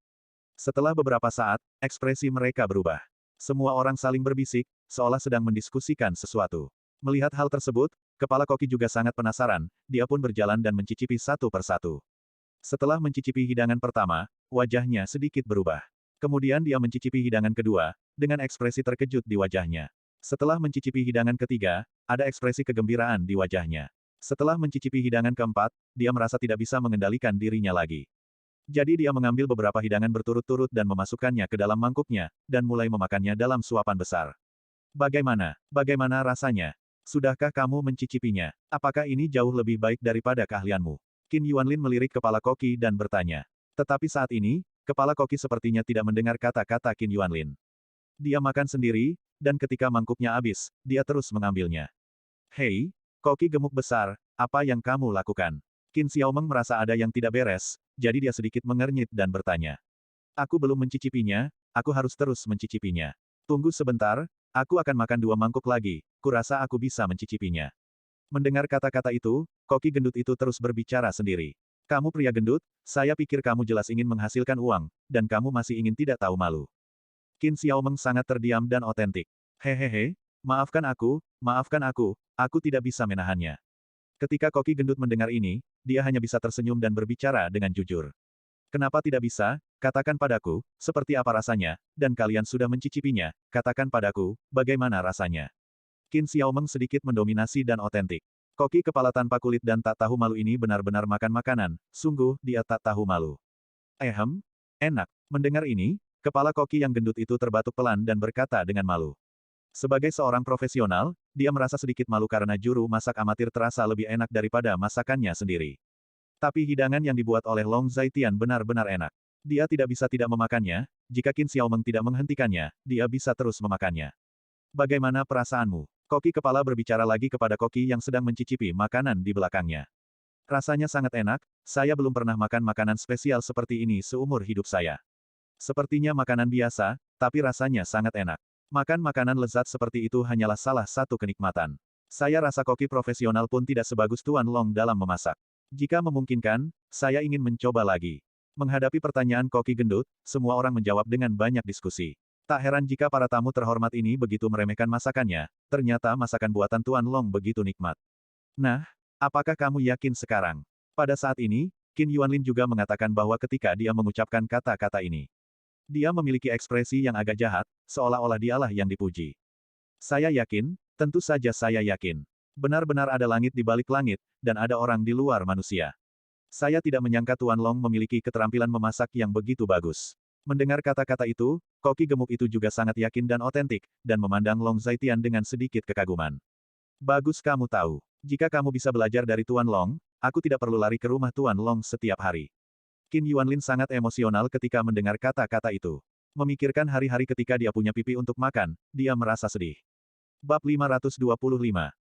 A: Setelah beberapa saat, ekspresi mereka berubah. Semua orang saling berbisik, seolah sedang mendiskusikan sesuatu. Melihat hal tersebut, kepala koki juga sangat penasaran, dia pun berjalan dan mencicipi satu persatu. Setelah mencicipi hidangan pertama, wajahnya sedikit berubah. Kemudian dia mencicipi hidangan kedua, dengan ekspresi terkejut di wajahnya. Setelah mencicipi hidangan ketiga, ada ekspresi kegembiraan di wajahnya. Setelah mencicipi hidangan keempat, dia merasa tidak bisa mengendalikan dirinya lagi. Jadi dia mengambil beberapa hidangan berturut-turut dan memasukkannya ke dalam mangkuknya, dan mulai memakannya dalam suapan besar. Bagaimana? Bagaimana rasanya? Sudahkah kamu mencicipinya? Apakah ini jauh lebih baik daripada keahlianmu? Qin Yuanlin melirik kepala koki dan bertanya. Tetapi saat ini, kepala koki sepertinya tidak mendengar kata-kata Qin Yuanlin. Dia makan sendiri, dan ketika mangkuknya habis, dia terus mengambilnya. Hei, koki gemuk besar, apa yang kamu lakukan? Qin Xiaomeng merasa ada yang tidak beres, jadi dia sedikit mengernyit dan bertanya. Aku belum mencicipinya, aku harus terus mencicipinya. Tunggu sebentar, aku akan makan 2 mangkuk lagi, kurasa aku bisa mencicipinya. Mendengar kata-kata itu, koki gendut itu terus berbicara sendiri. Kamu pria gendut, saya pikir kamu jelas ingin menghasilkan uang, dan kamu masih ingin tidak tahu malu. Qin Xiaomeng sangat terdiam dan otentik. Hehehe, maafkan aku tidak bisa menahannya. Ketika koki gendut mendengar ini, dia hanya bisa tersenyum dan berbicara dengan jujur. Kenapa tidak bisa? Katakan padaku, seperti apa rasanya, dan kalian sudah mencicipinya, katakan padaku, bagaimana rasanya. Qin Xiaomeng sedikit mendominasi dan otentik. Koki kepala tanpa kulit dan tak tahu malu ini benar-benar makan makanan, sungguh, dia tak tahu malu. Enak. Mendengar ini, kepala koki yang gendut itu terbatuk pelan dan berkata dengan malu. Sebagai seorang profesional, dia merasa sedikit malu karena juru masak amatir terasa lebih enak daripada masakannya sendiri. Tapi hidangan yang dibuat oleh Long Zaitian benar-benar enak. Dia tidak bisa tidak memakannya, jika Qin Xiaomeng tidak menghentikannya, dia bisa terus memakannya. Bagaimana perasaanmu? Koki kepala berbicara lagi kepada koki yang sedang mencicipi makanan di belakangnya. Rasanya sangat enak, saya belum pernah makan makanan spesial seperti ini seumur hidup saya. Sepertinya makanan biasa, tapi rasanya sangat enak. Makan makanan lezat seperti itu hanyalah salah satu kenikmatan. Saya rasa koki profesional pun tidak sebagus Tuan Long dalam memasak. Jika memungkinkan, saya ingin mencoba lagi. Menghadapi pertanyaan koki gendut, semua orang menjawab dengan banyak diskusi. Tak heran jika para tamu terhormat ini begitu meremehkan masakannya, ternyata masakan buatan Tuan Long begitu nikmat. Nah, apakah kamu yakin sekarang? Pada saat ini, Qin Yuanlin juga mengatakan bahwa ketika dia mengucapkan kata-kata ini, dia memiliki ekspresi yang agak jahat, seolah-olah dialah yang dipuji. Saya yakin, tentu saja saya yakin. Benar-benar ada langit di balik langit, dan ada orang di luar manusia. Saya tidak menyangka Tuan Long memiliki keterampilan memasak yang begitu bagus. Mendengar kata-kata itu, koki gemuk itu juga sangat yakin dan otentik, dan memandang Long Zaitian dengan sedikit kekaguman. Bagus kamu tahu. Jika kamu bisa belajar dari Tuan Long, aku tidak perlu lari ke rumah Tuan Long setiap hari. Qin Yuanlin sangat emosional ketika mendengar kata-kata itu. Memikirkan hari-hari ketika dia punya pipi untuk makan, dia merasa sedih. Bab 525.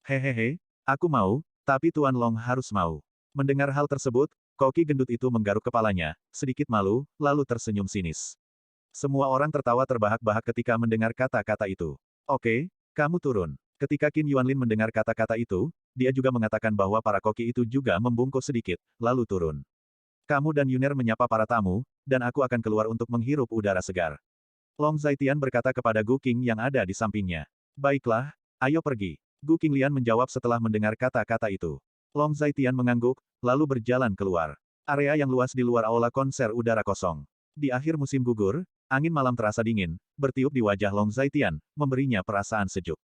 A: Hehehe, aku mau, tapi Tuan Long harus mau. Mendengar hal tersebut, koki gendut itu menggaruk kepalanya, sedikit malu, lalu tersenyum sinis. Semua orang tertawa terbahak-bahak ketika mendengar kata-kata itu. Oke, kamu turun. Ketika Qin Yuanlin mendengar kata-kata itu, dia juga mengatakan bahwa para koki itu juga membungkuk sedikit, lalu turun. Kamu dan Yuner menyapa para tamu, dan aku akan keluar untuk menghirup udara segar. Long Zaitian berkata kepada Gu Qing yang ada di sampingnya. Baiklah, ayo pergi. Gu Qinglian menjawab setelah mendengar kata-kata itu. Long Zaitian mengangguk, lalu berjalan keluar. Area yang luas di luar aula konser udara kosong. Di akhir musim gugur, angin malam terasa dingin, bertiup di wajah Long Zaitian, memberinya perasaan sejuk.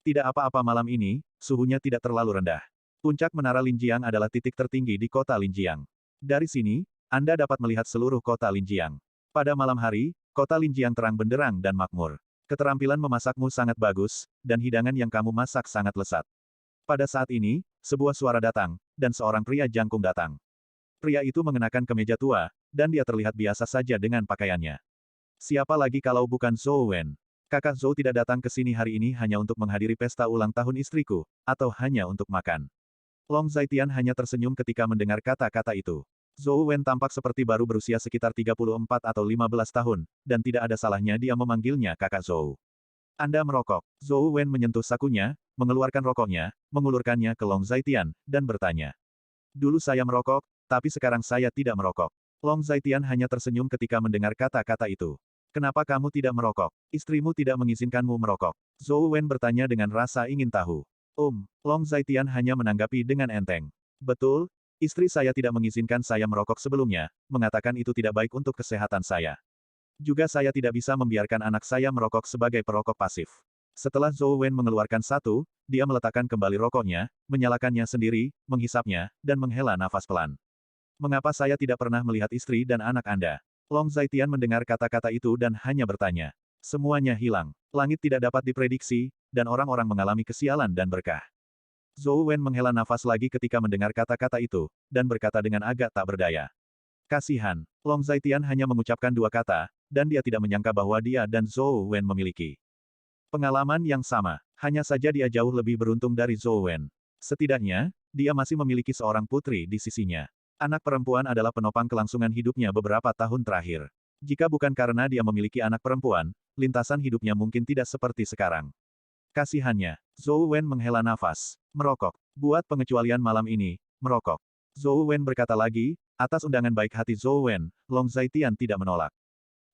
A: Tidak apa-apa malam ini, suhunya tidak terlalu rendah. Puncak Menara Linjiang adalah titik tertinggi di kota Linjiang. Dari sini, Anda dapat melihat seluruh kota Linjiang. Pada malam hari, kota Linjiang terang benderang dan makmur. Keterampilan memasakmu sangat bagus, dan hidangan yang kamu masak sangat lezat. Pada saat ini, sebuah suara datang, dan seorang pria jangkung datang. Pria itu mengenakan kemeja tua, dan dia terlihat biasa saja dengan pakaiannya. Siapa lagi kalau bukan Zhou Wen? Kakak Zhou tidak datang ke sini hari ini hanya untuk menghadiri pesta ulang tahun istriku, atau hanya untuk makan. Long Zaitian hanya tersenyum ketika mendengar kata-kata itu. Zhou Wen tampak seperti baru berusia sekitar 34 atau 15 tahun, dan tidak ada salahnya dia memanggilnya kakak Zhou. Anda merokok. Zhou Wen menyentuh sakunya, mengeluarkan rokoknya, mengulurkannya ke Long Zaitian, dan bertanya. Dulu saya merokok, tapi sekarang saya tidak merokok. Long Zaitian hanya tersenyum ketika mendengar kata-kata itu. Kenapa kamu tidak merokok? Istrimu tidak mengizinkanmu merokok. Zhou Wen bertanya dengan rasa ingin tahu. Long Zaitian hanya menanggapi dengan enteng. Betul, istri saya tidak mengizinkan saya merokok sebelumnya, mengatakan itu tidak baik untuk kesehatan saya. Juga saya tidak bisa membiarkan anak saya merokok sebagai perokok pasif. Setelah Zhou Wen mengeluarkan satu, dia meletakkan kembali rokoknya, menyalakannya sendiri, menghisapnya, dan menghela nafas pelan. Mengapa saya tidak pernah melihat istri dan anak Anda? Long Zaitian mendengar kata-kata itu dan hanya bertanya. Semuanya hilang. Langit tidak dapat diprediksi, dan orang-orang mengalami kesialan dan berkah. Zhou Wen menghela nafas lagi ketika mendengar kata-kata itu, dan berkata dengan agak tak berdaya. Kasihan. Long Zaitian hanya mengucapkan dua kata, dan dia tidak menyangka bahwa dia dan Zhou Wen memiliki pengalaman yang sama. Hanya saja dia jauh lebih beruntung dari Zhou Wen. Setidaknya, dia masih memiliki seorang putri di sisinya. Anak perempuan adalah penopang kelangsungan hidupnya beberapa tahun terakhir. Jika bukan karena dia memiliki anak perempuan, lintasan hidupnya mungkin tidak seperti sekarang. Kasihannya, Zhou Wen menghela nafas. Merokok. Buat pengecualian malam ini, merokok. Zhou Wen berkata lagi, atas undangan baik hati Zhou Wen, Long Zaitian tidak menolak.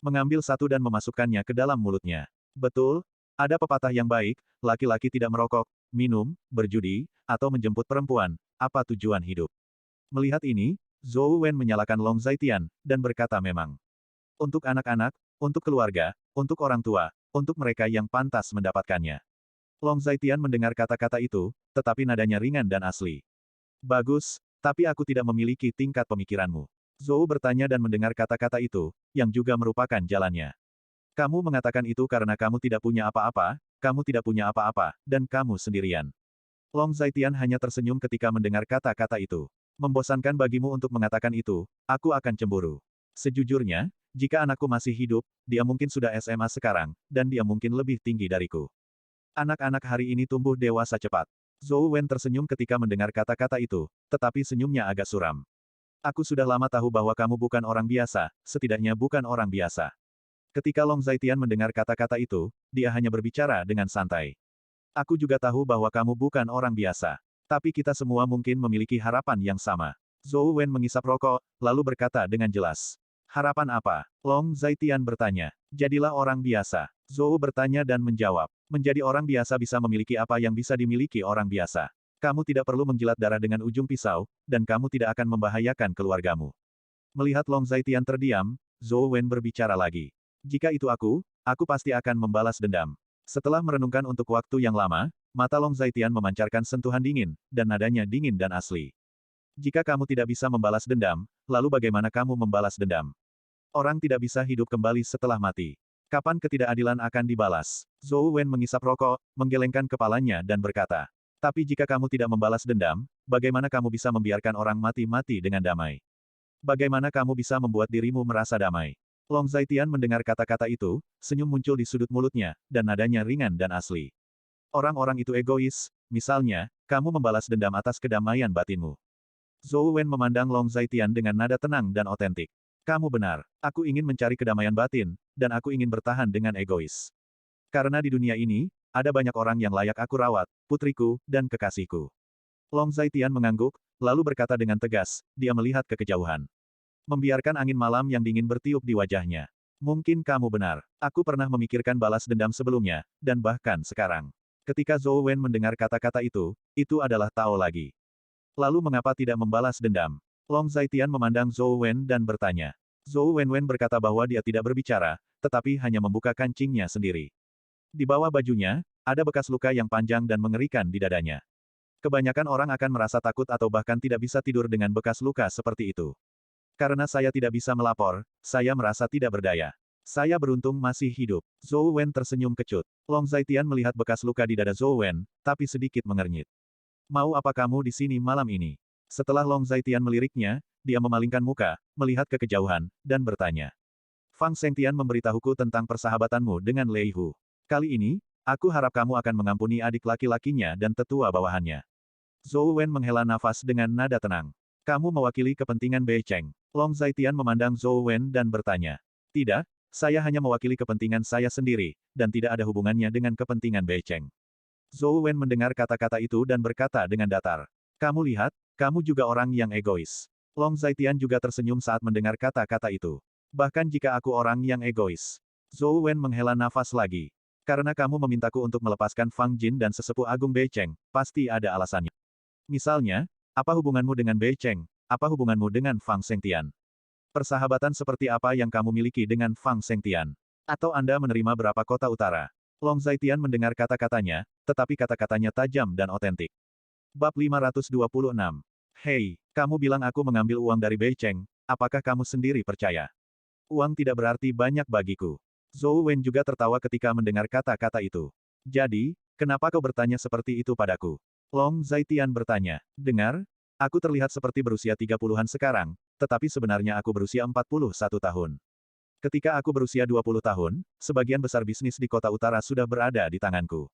A: Mengambil satu dan memasukkannya ke dalam mulutnya. Betul, ada pepatah yang baik, laki-laki tidak merokok, minum, berjudi, atau menjemput perempuan, apa tujuan hidup. Melihat ini, Zhou Wen menyalakan Long Zaitian, dan berkata memang. Untuk anak-anak, untuk keluarga, untuk orang tua, untuk mereka yang pantas mendapatkannya. Long Zaitian mendengar kata-kata itu, tetapi nadanya ringan dan asli. Bagus, tapi aku tidak memiliki tingkat pemikiranmu. Zhou bertanya dan mendengar kata-kata itu, yang juga merupakan jalannya. Kamu mengatakan itu karena kamu tidak punya apa-apa, kamu tidak punya apa-apa, dan kamu sendirian. Long Zaitian hanya tersenyum ketika mendengar kata-kata itu. Membosankan bagimu untuk mengatakan itu, aku akan cemburu. Sejujurnya, jika anakku masih hidup, dia mungkin sudah SMA sekarang, dan dia mungkin lebih tinggi dariku. Anak-anak hari ini tumbuh dewasa cepat. Zhou Wen tersenyum ketika mendengar kata-kata itu, tetapi senyumnya agak suram. Aku sudah lama tahu bahwa kamu bukan orang biasa, setidaknya bukan orang biasa. Ketika Long Zaitian mendengar kata-kata itu, dia hanya berbicara dengan santai. Aku juga tahu bahwa kamu bukan orang biasa. Tapi kita semua mungkin memiliki harapan yang sama. Zhou Wen mengisap rokok, lalu berkata dengan jelas. Harapan apa? Long Zaitian bertanya. Jadilah orang biasa. Zhou bertanya dan menjawab. Menjadi orang biasa bisa memiliki apa yang bisa dimiliki orang biasa. Kamu tidak perlu menjilat darah dengan ujung pisau, dan kamu tidak akan membahayakan keluargamu. Melihat Long Zaitian terdiam, Zhou Wen berbicara lagi. Jika itu aku pasti akan membalas dendam. Setelah merenungkan untuk waktu yang lama, mata Long Zaitian memancarkan sentuhan dingin, dan nadanya dingin dan asli. Jika kamu tidak bisa membalas dendam, lalu bagaimana kamu membalas dendam? Orang tidak bisa hidup kembali setelah mati. Kapan ketidakadilan akan dibalas? Zhou Wen mengisap rokok, menggelengkan kepalanya dan berkata. Tapi jika kamu tidak membalas dendam, bagaimana kamu bisa membiarkan orang mati-mati dengan damai? Bagaimana kamu bisa membuat dirimu merasa damai? Long Zaitian mendengar kata-kata itu, senyum muncul di sudut mulutnya, dan nadanya ringan dan asli. Orang-orang itu egois, misalnya, kamu membalas dendam atas kedamaian batinmu. Zhou Wen memandang Long Zaitian dengan nada tenang dan otentik. Kamu benar, aku ingin mencari kedamaian batin, dan aku ingin bertahan dengan egois. Karena di dunia ini, ada banyak orang yang layak aku rawat, putriku, dan kekasihku. Long Zaitian mengangguk, lalu berkata dengan tegas, dia melihat ke kejauhan. Membiarkan angin malam yang dingin bertiup di wajahnya. Mungkin kamu benar. Aku pernah memikirkan balas dendam sebelumnya, dan bahkan sekarang. Ketika Zhou Wen mendengar kata-kata itu adalah Tao lagi. Lalu mengapa tidak membalas dendam? Long Zaitian memandang Zhou Wen dan bertanya. Zhou Wen berkata bahwa dia tidak berbicara, tetapi hanya membuka kancingnya sendiri. Di bawah bajunya, ada bekas luka yang panjang dan mengerikan di dadanya. Kebanyakan orang akan merasa takut atau bahkan tidak bisa tidur dengan bekas luka seperti itu. Karena saya tidak bisa melapor, saya merasa tidak berdaya. Saya beruntung masih hidup. Zhou Wen tersenyum kecut. Long Zaitian melihat bekas luka di dada Zhou Wen, tapi sedikit mengernyit. Mau apa kamu di sini malam ini? Setelah Long Zaitian meliriknya, dia memalingkan muka, melihat ke kejauhan, dan bertanya. Fang Sengtian memberitahuku tentang persahabatanmu dengan Lei Hu. Kali ini, aku harap kamu akan mengampuni adik laki-lakinya dan tetua bawahannya. Zhou Wen menghela nafas dengan nada tenang. Kamu mewakili kepentingan Bei Cheng. Long Zaitian memandang Zhou Wen dan bertanya. Tidak, saya hanya mewakili kepentingan saya sendiri, dan tidak ada hubungannya dengan kepentingan Bei Cheng. Zhou Wen mendengar kata-kata itu dan berkata dengan datar. Kamu lihat, kamu juga orang yang egois. Long Zaitian juga tersenyum saat mendengar kata-kata itu. Bahkan jika aku orang yang egois. Zhou Wen menghela nafas lagi. Karena kamu memintaku untuk melepaskan Fang Jin dan sesepuh agung Bei Cheng, pasti ada alasannya. Misalnya, apa hubunganmu dengan Bei Cheng? Apa hubunganmu dengan Fang Sengtian? Persahabatan seperti apa yang kamu miliki dengan Fang Sengtian? Atau Anda menerima berapa kota utara? Long Zaitian mendengar kata-katanya, tetapi kata-katanya tajam dan otentik. Bab 526. Hei, kamu bilang aku mengambil uang dari Bei Cheng, apakah kamu sendiri percaya? Uang tidak berarti banyak bagiku. Zhou Wen juga tertawa ketika mendengar kata-kata itu. Jadi, kenapa kau bertanya seperti itu padaku? Long Zaitian bertanya. Dengar, aku terlihat seperti berusia 30-an sekarang, tetapi sebenarnya aku berusia 41 tahun. Ketika aku berusia 20 tahun, sebagian besar bisnis di kota utara sudah berada di tanganku.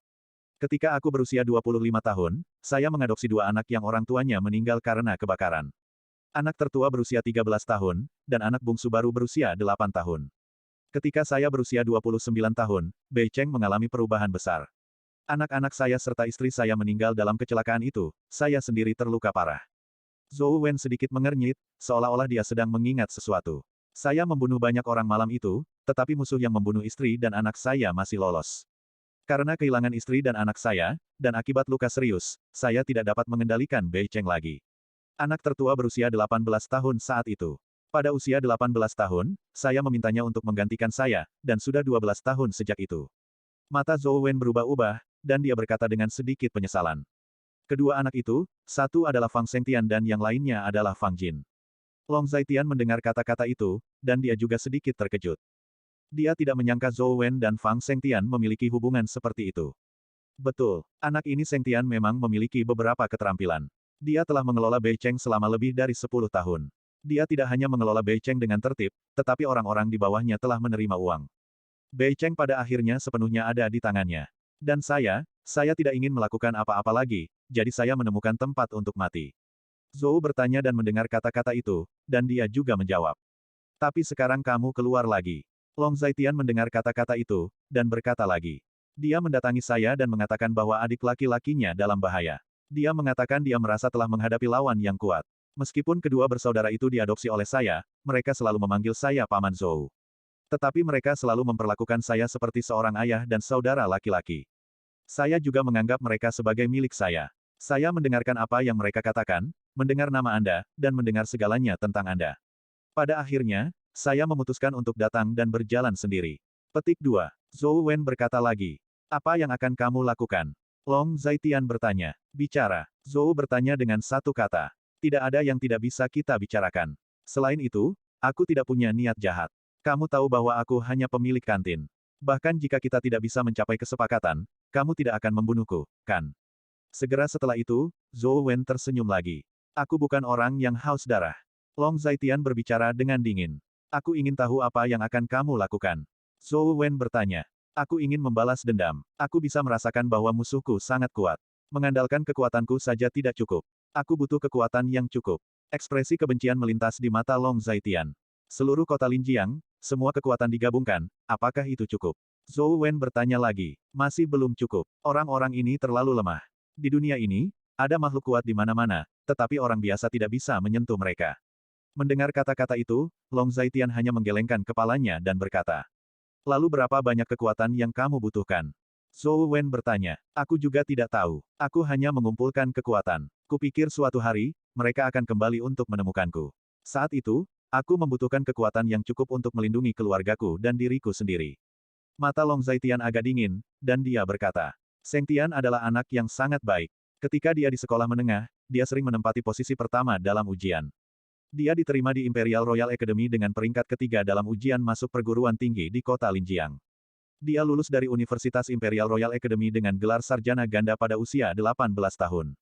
A: Ketika aku berusia 25 tahun, saya mengadopsi dua anak yang orang tuanya meninggal karena kebakaran. Anak tertua berusia 13 tahun, dan anak bungsu baru berusia 8 tahun. Ketika saya berusia 29 tahun, Bei Cheng mengalami perubahan besar. Anak-anak saya serta istri saya meninggal dalam kecelakaan itu, saya sendiri terluka parah. Zhou Wen sedikit mengernyit, seolah-olah dia sedang mengingat sesuatu. Saya membunuh banyak orang malam itu, tetapi musuh yang membunuh istri dan anak saya masih lolos. Karena kehilangan istri dan anak saya, dan akibat luka serius, saya tidak dapat mengendalikan Bei Cheng lagi. Anak tertua berusia 18 tahun saat itu. Pada usia 18 tahun, saya memintanya untuk menggantikan saya, dan sudah 12 tahun sejak itu. Mata Zhou Wen berubah-ubah, dan dia berkata dengan sedikit penyesalan. Kedua anak itu, satu adalah Fang Sengtian dan yang lainnya adalah Fang Jin. Long Zaitian mendengar kata-kata itu, dan dia juga sedikit terkejut. Dia tidak menyangka Zhou Wen dan Fang Sengtian memiliki hubungan seperti itu. Betul, anak ini Sengtian memang memiliki beberapa keterampilan. Dia telah mengelola Bei Cheng selama lebih dari 10 tahun. Dia tidak hanya mengelola Bei Cheng dengan tertib, tetapi orang-orang di bawahnya telah menerima uang. Bei Cheng pada akhirnya sepenuhnya ada di tangannya. Dan saya tidak ingin melakukan apa-apa lagi, jadi saya menemukan tempat untuk mati. Zhou bertanya dan mendengar kata-kata itu, dan dia juga menjawab. Tapi sekarang kamu keluar lagi. Long Zaitian mendengar kata-kata itu, dan berkata lagi. Dia mendatangi saya dan mengatakan bahwa adik laki-lakinya dalam bahaya. Dia mengatakan dia merasa telah menghadapi lawan yang kuat. Meskipun kedua bersaudara itu diadopsi oleh saya, mereka selalu memanggil saya Paman Zhou. Tetapi mereka selalu memperlakukan saya seperti seorang ayah dan saudara laki-laki. Saya juga menganggap mereka sebagai milik saya. Saya mendengarkan apa yang mereka katakan, mendengar nama Anda, dan mendengar segalanya tentang Anda. Pada akhirnya, saya memutuskan untuk datang dan berjalan sendiri. Petik 2. Zhou Wen berkata lagi. Apa yang akan kamu lakukan? Long Zaitian bertanya. Bicara. Zhou bertanya dengan satu kata. Tidak ada yang tidak bisa kita bicarakan. Selain itu, aku tidak punya niat jahat. Kamu tahu bahwa aku hanya pemilik kantin. Bahkan jika kita tidak bisa mencapai kesepakatan, kamu tidak akan membunuhku, kan? Segera setelah itu, Zhou Wen tersenyum lagi. Aku bukan orang yang haus darah. Long Zaitian berbicara dengan dingin. Aku ingin tahu apa yang akan kamu lakukan. Zhou Wen bertanya. Aku ingin membalas dendam. Aku bisa merasakan bahwa musuhku sangat kuat. Mengandalkan kekuatanku saja tidak cukup. Aku butuh kekuatan yang cukup. Ekspresi kebencian melintas di mata Long Zaitian. Seluruh kota Linjiang, semua kekuatan digabungkan, apakah itu cukup? Zhou Wen bertanya lagi. Masih belum cukup. Orang-orang ini terlalu lemah. Di dunia ini, ada makhluk kuat di mana-mana, tetapi orang biasa tidak bisa menyentuh mereka. Mendengar kata-kata itu, Long Zaitian hanya menggelengkan kepalanya dan berkata. Lalu berapa banyak kekuatan yang kamu butuhkan? Zhou Wen bertanya. Aku juga tidak tahu. Aku hanya mengumpulkan kekuatan. Kupikir suatu hari, mereka akan kembali untuk menemukanku. Saat itu, aku membutuhkan kekuatan yang cukup untuk melindungi keluargaku dan diriku sendiri. Mata Long Zaitian agak dingin, dan dia berkata. Sengtian adalah anak yang sangat baik. Ketika dia di sekolah menengah, dia sering menempati posisi pertama dalam ujian. Dia diterima di Imperial Royal Academy dengan peringkat ketiga dalam ujian masuk perguruan tinggi di kota Linjiang. Dia lulus dari Universitas Imperial Royal Academy dengan gelar sarjana ganda pada usia 18 tahun.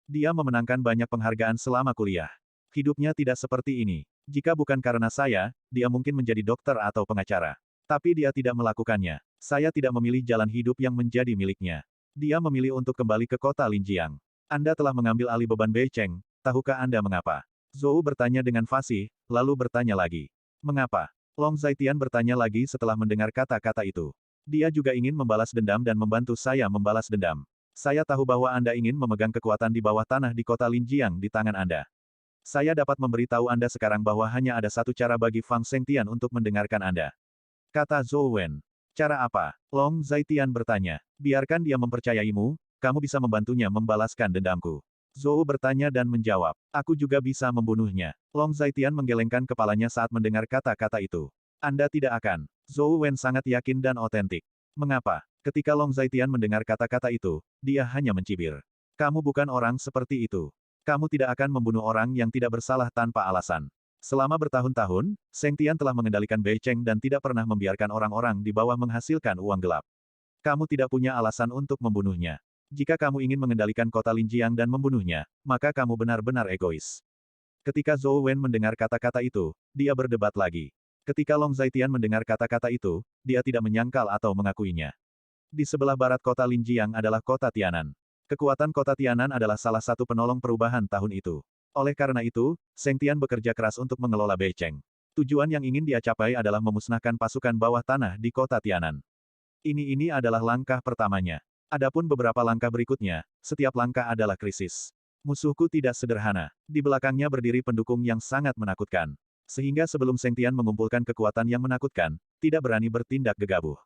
A: Dia memenangkan banyak penghargaan selama kuliah. Hidupnya tidak seperti ini. Jika bukan karena saya, dia mungkin menjadi dokter atau pengacara. Tapi dia tidak melakukannya. Saya tidak memilih jalan hidup yang menjadi miliknya. Dia memilih untuk kembali ke kota Linjiang. Anda telah mengambil alih beban Bei Cheng, tahukah Anda mengapa? Zhou bertanya dengan fasih, lalu bertanya lagi. Mengapa? Long Zaitian bertanya lagi setelah mendengar kata-kata itu. Dia juga ingin membalas dendam dan membantu saya membalas dendam. Saya tahu bahwa Anda ingin memegang kekuatan di bawah tanah di kota Linjiang di tangan Anda. Saya dapat memberitahu Anda sekarang bahwa hanya ada satu cara bagi Fang Zhengtian untuk mendengarkan Anda. Kata Zhou Wen. Cara apa? Long Zaitian bertanya. Biarkan dia mempercayaimu, kamu bisa membantunya membalaskan dendamku. Zhou bertanya dan menjawab. Aku juga bisa membunuhnya. Long Zaitian menggelengkan kepalanya saat mendengar kata-kata itu. Anda tidak akan. Zhou Wen sangat yakin dan otentik. Mengapa? Ketika Long Zaitian mendengar kata-kata itu, dia hanya mencibir. Kamu bukan orang seperti itu. Kamu tidak akan membunuh orang yang tidak bersalah tanpa alasan. Selama bertahun-tahun, Zheng Tian telah mengendalikan Bei Cheng dan tidak pernah membiarkan orang-orang di bawah menghasilkan uang gelap. Kamu tidak punya alasan untuk membunuhnya. Jika kamu ingin mengendalikan kota Linjiang dan membunuhnya, maka kamu benar-benar egois. Ketika Zhou Wen mendengar kata-kata itu, dia berdebat lagi. Ketika Long Zaitian mendengar kata-kata itu, dia tidak menyangkal atau mengakuinya. Di sebelah barat kota Linjiang adalah kota Tianan. Kekuatan kota Tianan adalah salah satu penolong perubahan tahun itu. Oleh karena itu, Zheng Tian bekerja keras untuk mengelola Bei Cheng. Tujuan yang ingin dia capai adalah memusnahkan pasukan bawah tanah di kota Tianan. Ini adalah langkah pertamanya. Adapun beberapa langkah berikutnya, setiap langkah adalah krisis. Musuhku tidak sederhana. Di belakangnya berdiri pendukung yang sangat menakutkan. Sehingga sebelum Zheng Tian mengumpulkan kekuatan yang menakutkan, tidak berani bertindak gegabah.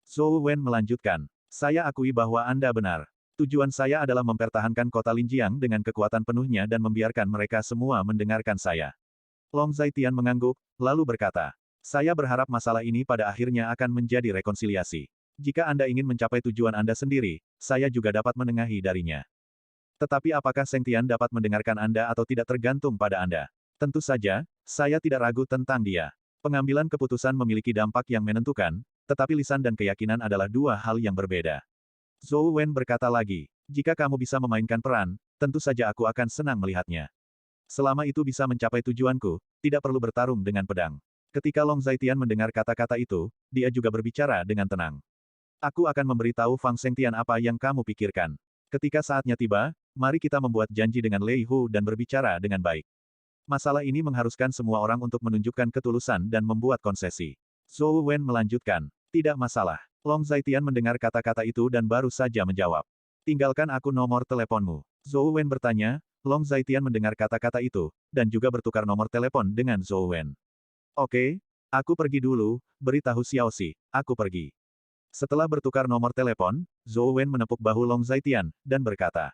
A: Zhou Wen melanjutkan. Saya akui bahwa Anda benar. Tujuan saya adalah mempertahankan kota Linjiang dengan kekuatan penuhnya dan membiarkan mereka semua mendengarkan saya. Long Zaitian mengangguk, lalu berkata. Saya berharap masalah ini pada akhirnya akan menjadi rekonsiliasi. Jika Anda ingin mencapai tujuan Anda sendiri, saya juga dapat menengahi darinya. Tetapi apakah Zheng Tian dapat mendengarkan Anda atau tidak tergantung pada Anda? Tentu saja, saya tidak ragu tentang dia. Pengambilan keputusan memiliki dampak yang menentukan, tetapi lisan dan keyakinan adalah dua hal yang berbeda. Zhou Wen berkata lagi, jika kamu bisa memainkan peran, tentu saja aku akan senang melihatnya. Selama itu bisa mencapai tujuanku, tidak perlu bertarung dengan pedang. Ketika Long Zaitian mendengar kata-kata itu, dia juga berbicara dengan tenang. Aku akan memberitahu Fang Zhengtian apa yang kamu pikirkan. Ketika saatnya tiba, mari kita membuat janji dengan Lei Hu dan berbicara dengan baik. Masalah ini mengharuskan semua orang untuk menunjukkan ketulusan dan membuat konsesi. Zhou Wen melanjutkan. Tidak masalah. Long Zaitian mendengar kata-kata itu dan baru saja menjawab. Tinggalkan aku nomor teleponmu. Zhou Wen bertanya, Long Zaitian mendengar kata-kata itu, dan juga bertukar nomor telepon dengan Zhou Wen. Oke, aku pergi dulu, beritahu Xiaoxi, aku pergi. Setelah bertukar nomor telepon, Zhou Wen menepuk bahu Long Zaitian, dan berkata.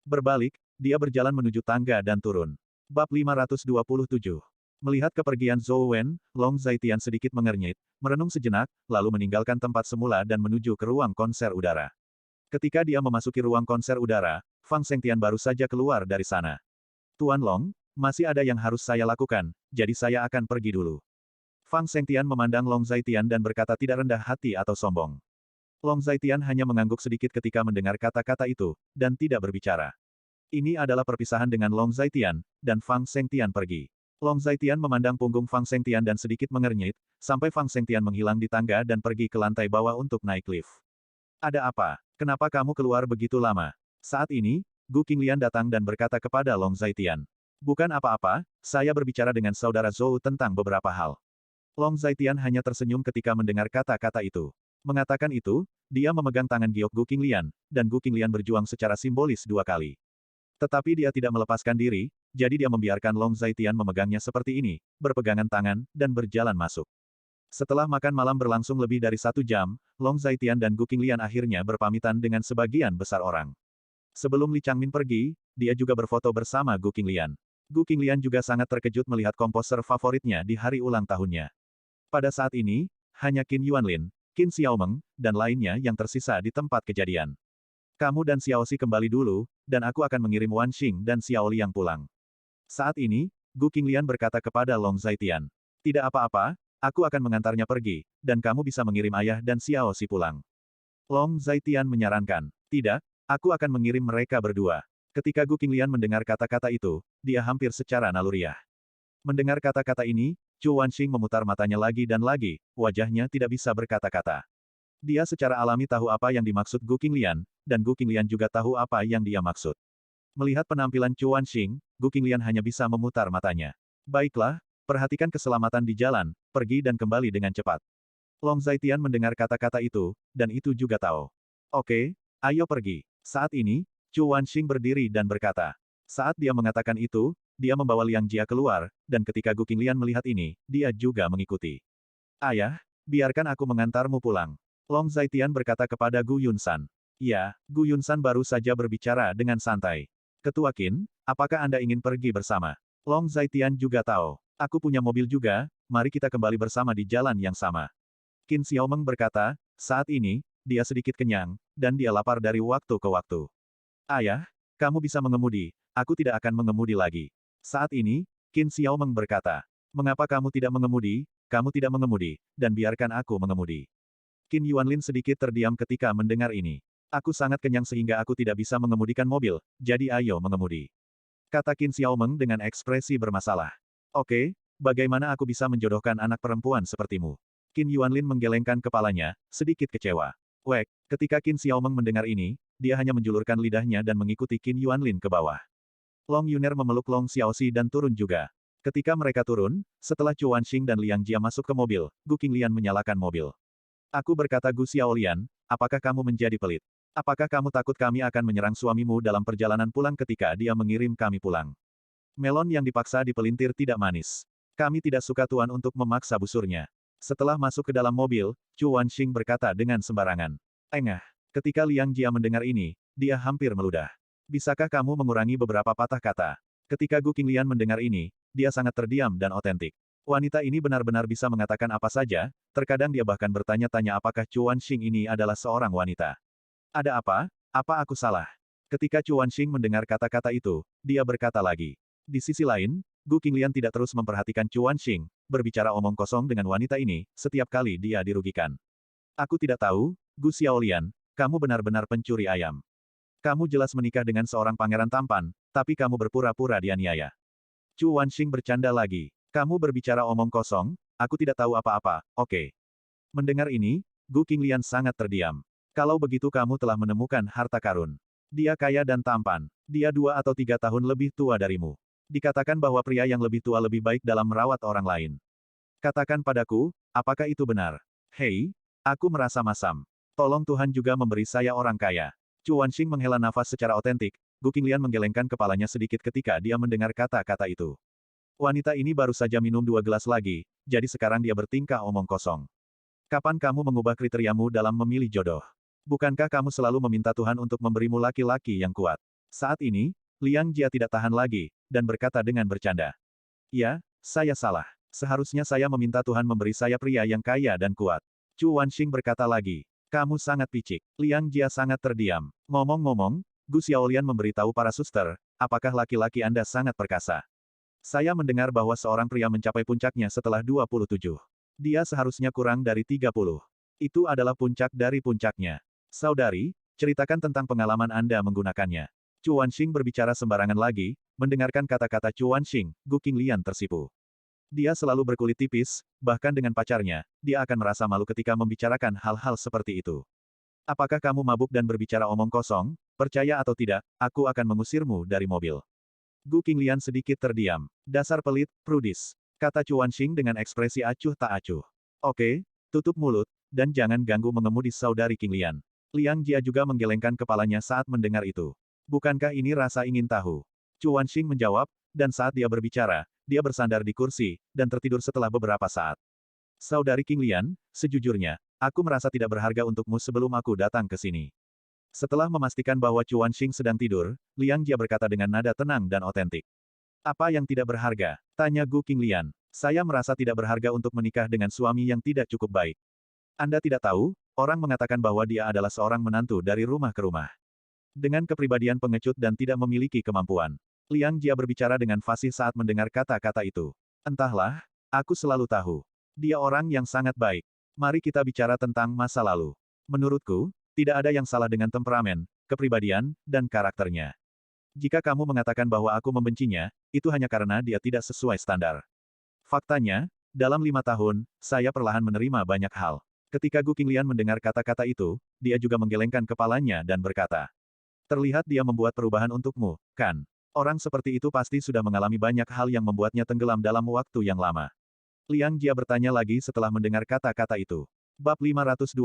A: Berbalik, dia berjalan menuju tangga dan turun. Bab 527. Melihat kepergian Zhou Wen, Long Zaitian sedikit mengernyit, merenung sejenak, lalu meninggalkan tempat semula dan menuju ke ruang konser udara. Ketika dia memasuki ruang konser udara, Fang Zhengtian baru saja keluar dari sana. Tuan Long, masih ada yang harus saya lakukan, jadi saya akan pergi dulu. Fang Zhengtian memandang Long Zaitian dan berkata tidak rendah hati atau sombong. Long Zaitian hanya mengangguk sedikit ketika mendengar kata-kata itu, dan tidak berbicara. Ini adalah perpisahan dengan Long Zaitian, dan Fang Zhengtian pergi. Long Zaitian memandang punggung Fang Zhengtian dan sedikit mengernyit, sampai Fang Zhengtian menghilang di tangga dan pergi ke lantai bawah untuk naik lift. Ada apa? Kenapa kamu keluar begitu lama? Saat ini, Gu Qinglian datang dan berkata kepada Long Zaitian. Bukan apa-apa, saya berbicara dengan saudara Zhou tentang beberapa hal. Long Zaitian hanya tersenyum ketika mendengar kata-kata itu. Mengatakan itu, dia memegang tangan giok Gu Qinglian, dan Gu Qinglian berjuang secara simbolis 2 kali. Tetapi dia tidak melepaskan diri, jadi dia membiarkan Long Zaitian memegangnya seperti ini, berpegangan tangan, dan berjalan masuk. Setelah makan malam berlangsung lebih dari 1 jam, Long Zaitian dan Gu Qinglian akhirnya berpamitan dengan sebagian besar orang. Sebelum Li Changmin pergi, dia juga berfoto bersama Gu Qinglian. Gu Qinglian juga sangat terkejut melihat komposer favoritnya di hari ulang tahunnya. Pada saat ini, hanya Qin Yuanlin, Qin Xiaomeng, dan lainnya yang tersisa di tempat kejadian. Kamu dan Xiaoxi kembali dulu, dan aku akan mengirim Wan Xing dan Xiao Liang pulang. Saat ini, Gu Qinglian berkata kepada Long Zaitian. Tidak apa-apa, aku akan mengantarnya pergi, dan kamu bisa mengirim ayah dan Xiaoxi pulang. Long Zaitian menyarankan. Tidak, aku akan mengirim mereka berdua. Ketika Gu Qinglian mendengar kata-kata itu, dia hampir secara naluriah. Mendengar kata-kata ini, Chu Wanxing memutar matanya lagi dan lagi, wajahnya tidak bisa berkata-kata. Dia secara alami tahu apa yang dimaksud Gu Qinglian, dan Gu Qinglian juga tahu apa yang dia maksud. Melihat penampilan Chu Wanxing, Gu Qinglian hanya bisa memutar matanya. Baiklah, perhatikan keselamatan di jalan, pergi dan kembali dengan cepat. Long Zaitian mendengar kata-kata itu, dan itu juga tahu. Oke, ayo pergi. Saat ini, Chu Wanxing berdiri dan berkata. Saat dia mengatakan itu, dia membawa Liang Jia keluar, dan ketika Gu Qinglian melihat ini, dia juga mengikuti. Ayah, biarkan aku mengantarmu pulang. Long Zaitian berkata kepada Gu Yunsan. Ya, Gu Yunsan baru saja berbicara dengan santai. Ketua Qin, apakah Anda ingin pergi bersama? Long Zaitian juga tahu. Aku punya mobil juga, mari kita kembali bersama di jalan yang sama. Qin Xiaomeng berkata, saat ini, dia sedikit kenyang, dan dia lapar dari waktu ke waktu. Ayah, kamu bisa mengemudi, aku tidak akan mengemudi lagi. Saat ini, Qin Xiaomeng berkata, mengapa kamu tidak mengemudi, dan biarkan aku mengemudi. Qin Yuanlin sedikit terdiam ketika mendengar ini. Aku sangat kenyang sehingga aku tidak bisa mengemudikan mobil, jadi ayo mengemudi. Kata Qin Xiaomeng dengan ekspresi bermasalah. Oke, bagaimana aku bisa menjodohkan anak perempuan sepertimu? Qin Yuanlin menggelengkan kepalanya, sedikit kecewa. Wek, ketika Qin Xiaomeng mendengar ini, dia hanya menjulurkan lidahnya dan mengikuti Qin Yuanlin ke bawah. Long Yuner memeluk Long Xiaoxi dan turun juga. Ketika mereka turun, setelah Chu Wanxing dan Liang Jia masuk ke mobil, Gu Qinglian menyalakan mobil. Aku berkata Gu Xiaolian, apakah kamu menjadi pelit? Apakah kamu takut kami akan menyerang suamimu dalam perjalanan pulang ketika dia mengirim kami pulang? Melon yang dipaksa dipelintir tidak manis. Kami tidak suka Tuan untuk memaksa busurnya. Setelah masuk ke dalam mobil, Chu Wanxing berkata dengan sembarangan. Engah. Ketika Liang Jia mendengar ini, dia hampir meludah. Bisakah kamu mengurangi beberapa patah kata? Ketika Gu Qinglian mendengar ini, dia sangat terdiam dan otentik. Wanita ini benar-benar bisa mengatakan apa saja, terkadang dia bahkan bertanya-tanya apakah Chu Wanxing ini adalah seorang wanita. Ada apa? Apa aku salah? Ketika Chu Wanxing mendengar kata-kata itu, dia berkata lagi. Di sisi lain, Gu Qinglian tidak terus memperhatikan Chu Wanxing, berbicara omong kosong dengan wanita ini, setiap kali dia dirugikan. Aku tidak tahu, Gu Xiaolian, kamu benar-benar pencuri ayam. Kamu jelas menikah dengan seorang pangeran tampan, tapi kamu berpura-pura dianiaya. Chu Wanxing bercanda lagi. Kamu berbicara omong kosong, aku tidak tahu apa-apa, oke. Mendengar ini, Gu Qinglian sangat terdiam. Kalau begitu kamu telah menemukan harta karun. Dia kaya dan tampan. Dia 2 atau 3 tahun lebih tua darimu. Dikatakan bahwa pria yang lebih tua lebih baik dalam merawat orang lain. Katakan padaku, apakah itu benar? Hei, aku merasa masam. Tolong Tuhan juga memberi saya orang kaya. Chu Wanxing menghela nafas secara otentik, Gu Qinglian menggelengkan kepalanya sedikit ketika dia mendengar kata-kata itu. Wanita ini baru saja minum 2 gelas lagi, jadi sekarang dia bertingkah omong kosong. Kapan kamu mengubah kriteriamu dalam memilih jodoh? Bukankah kamu selalu meminta Tuhan untuk memberimu laki-laki yang kuat? Saat ini, Liang Jia tidak tahan lagi, dan berkata dengan bercanda. Ya, saya salah. Seharusnya saya meminta Tuhan memberi saya pria yang kaya dan kuat. Chu Wanxing berkata lagi. Kamu sangat picik. Liang Jia sangat terdiam. Ngomong-ngomong, Gu Xiaolian memberitahu para suster, apakah laki-laki Anda sangat perkasa? Saya mendengar bahwa seorang pria mencapai puncaknya setelah 27. Dia seharusnya kurang dari 30. Itu adalah puncak dari puncaknya. Saudari, ceritakan tentang pengalaman Anda menggunakannya. Chu Wanxing berbicara sembarangan lagi, mendengarkan kata-kata Chu Wanxing, Gu Qinglian tersipu. Dia selalu berkulit tipis, bahkan dengan pacarnya, dia akan merasa malu ketika membicarakan hal-hal seperti itu. Apakah kamu mabuk dan berbicara omong kosong? Percaya atau tidak, aku akan mengusirmu dari mobil. Gu Qinglian sedikit terdiam. Dasar pelit, prudis. Kata Chu Wanxing dengan ekspresi acuh tak acuh. Oke, tutup mulut, dan jangan ganggu mengemudi saudari Qinglian. Liang Jia juga menggelengkan kepalanya saat mendengar itu. Bukankah ini rasa ingin tahu? Chu Wanxing menjawab, dan saat dia berbicara, dia bersandar di kursi, dan tertidur setelah beberapa saat. Saudari Qinglian, sejujurnya, aku merasa tidak berharga untukmu sebelum aku datang ke sini. Setelah memastikan bahwa Chu Wanxing sedang tidur, Liang Jia berkata dengan nada tenang dan otentik. Apa yang tidak berharga? Tanya Gu Qinglian. Saya merasa tidak berharga untuk menikah dengan suami yang tidak cukup baik. Anda tidak tahu, orang mengatakan bahwa dia adalah seorang menantu dari rumah ke rumah. Dengan kepribadian pengecut dan tidak memiliki kemampuan. Liang Jia berbicara dengan fasih saat mendengar kata-kata itu. Entahlah, aku selalu tahu. Dia orang yang sangat baik. Mari kita bicara tentang masa lalu. Menurutku, tidak ada yang salah dengan temperamen, kepribadian, dan karakternya. Jika kamu mengatakan bahwa aku membencinya, itu hanya karena dia tidak sesuai standar. Faktanya, dalam 5 tahun, saya perlahan menerima banyak hal. Ketika Gu Qinglian mendengar kata-kata itu, dia juga menggelengkan kepalanya dan berkata, terlihat dia membuat perubahan untukmu, kan? Orang seperti itu pasti sudah mengalami banyak hal yang membuatnya tenggelam dalam waktu yang lama. Liang Jia bertanya lagi setelah mendengar kata-kata itu. Bab 528.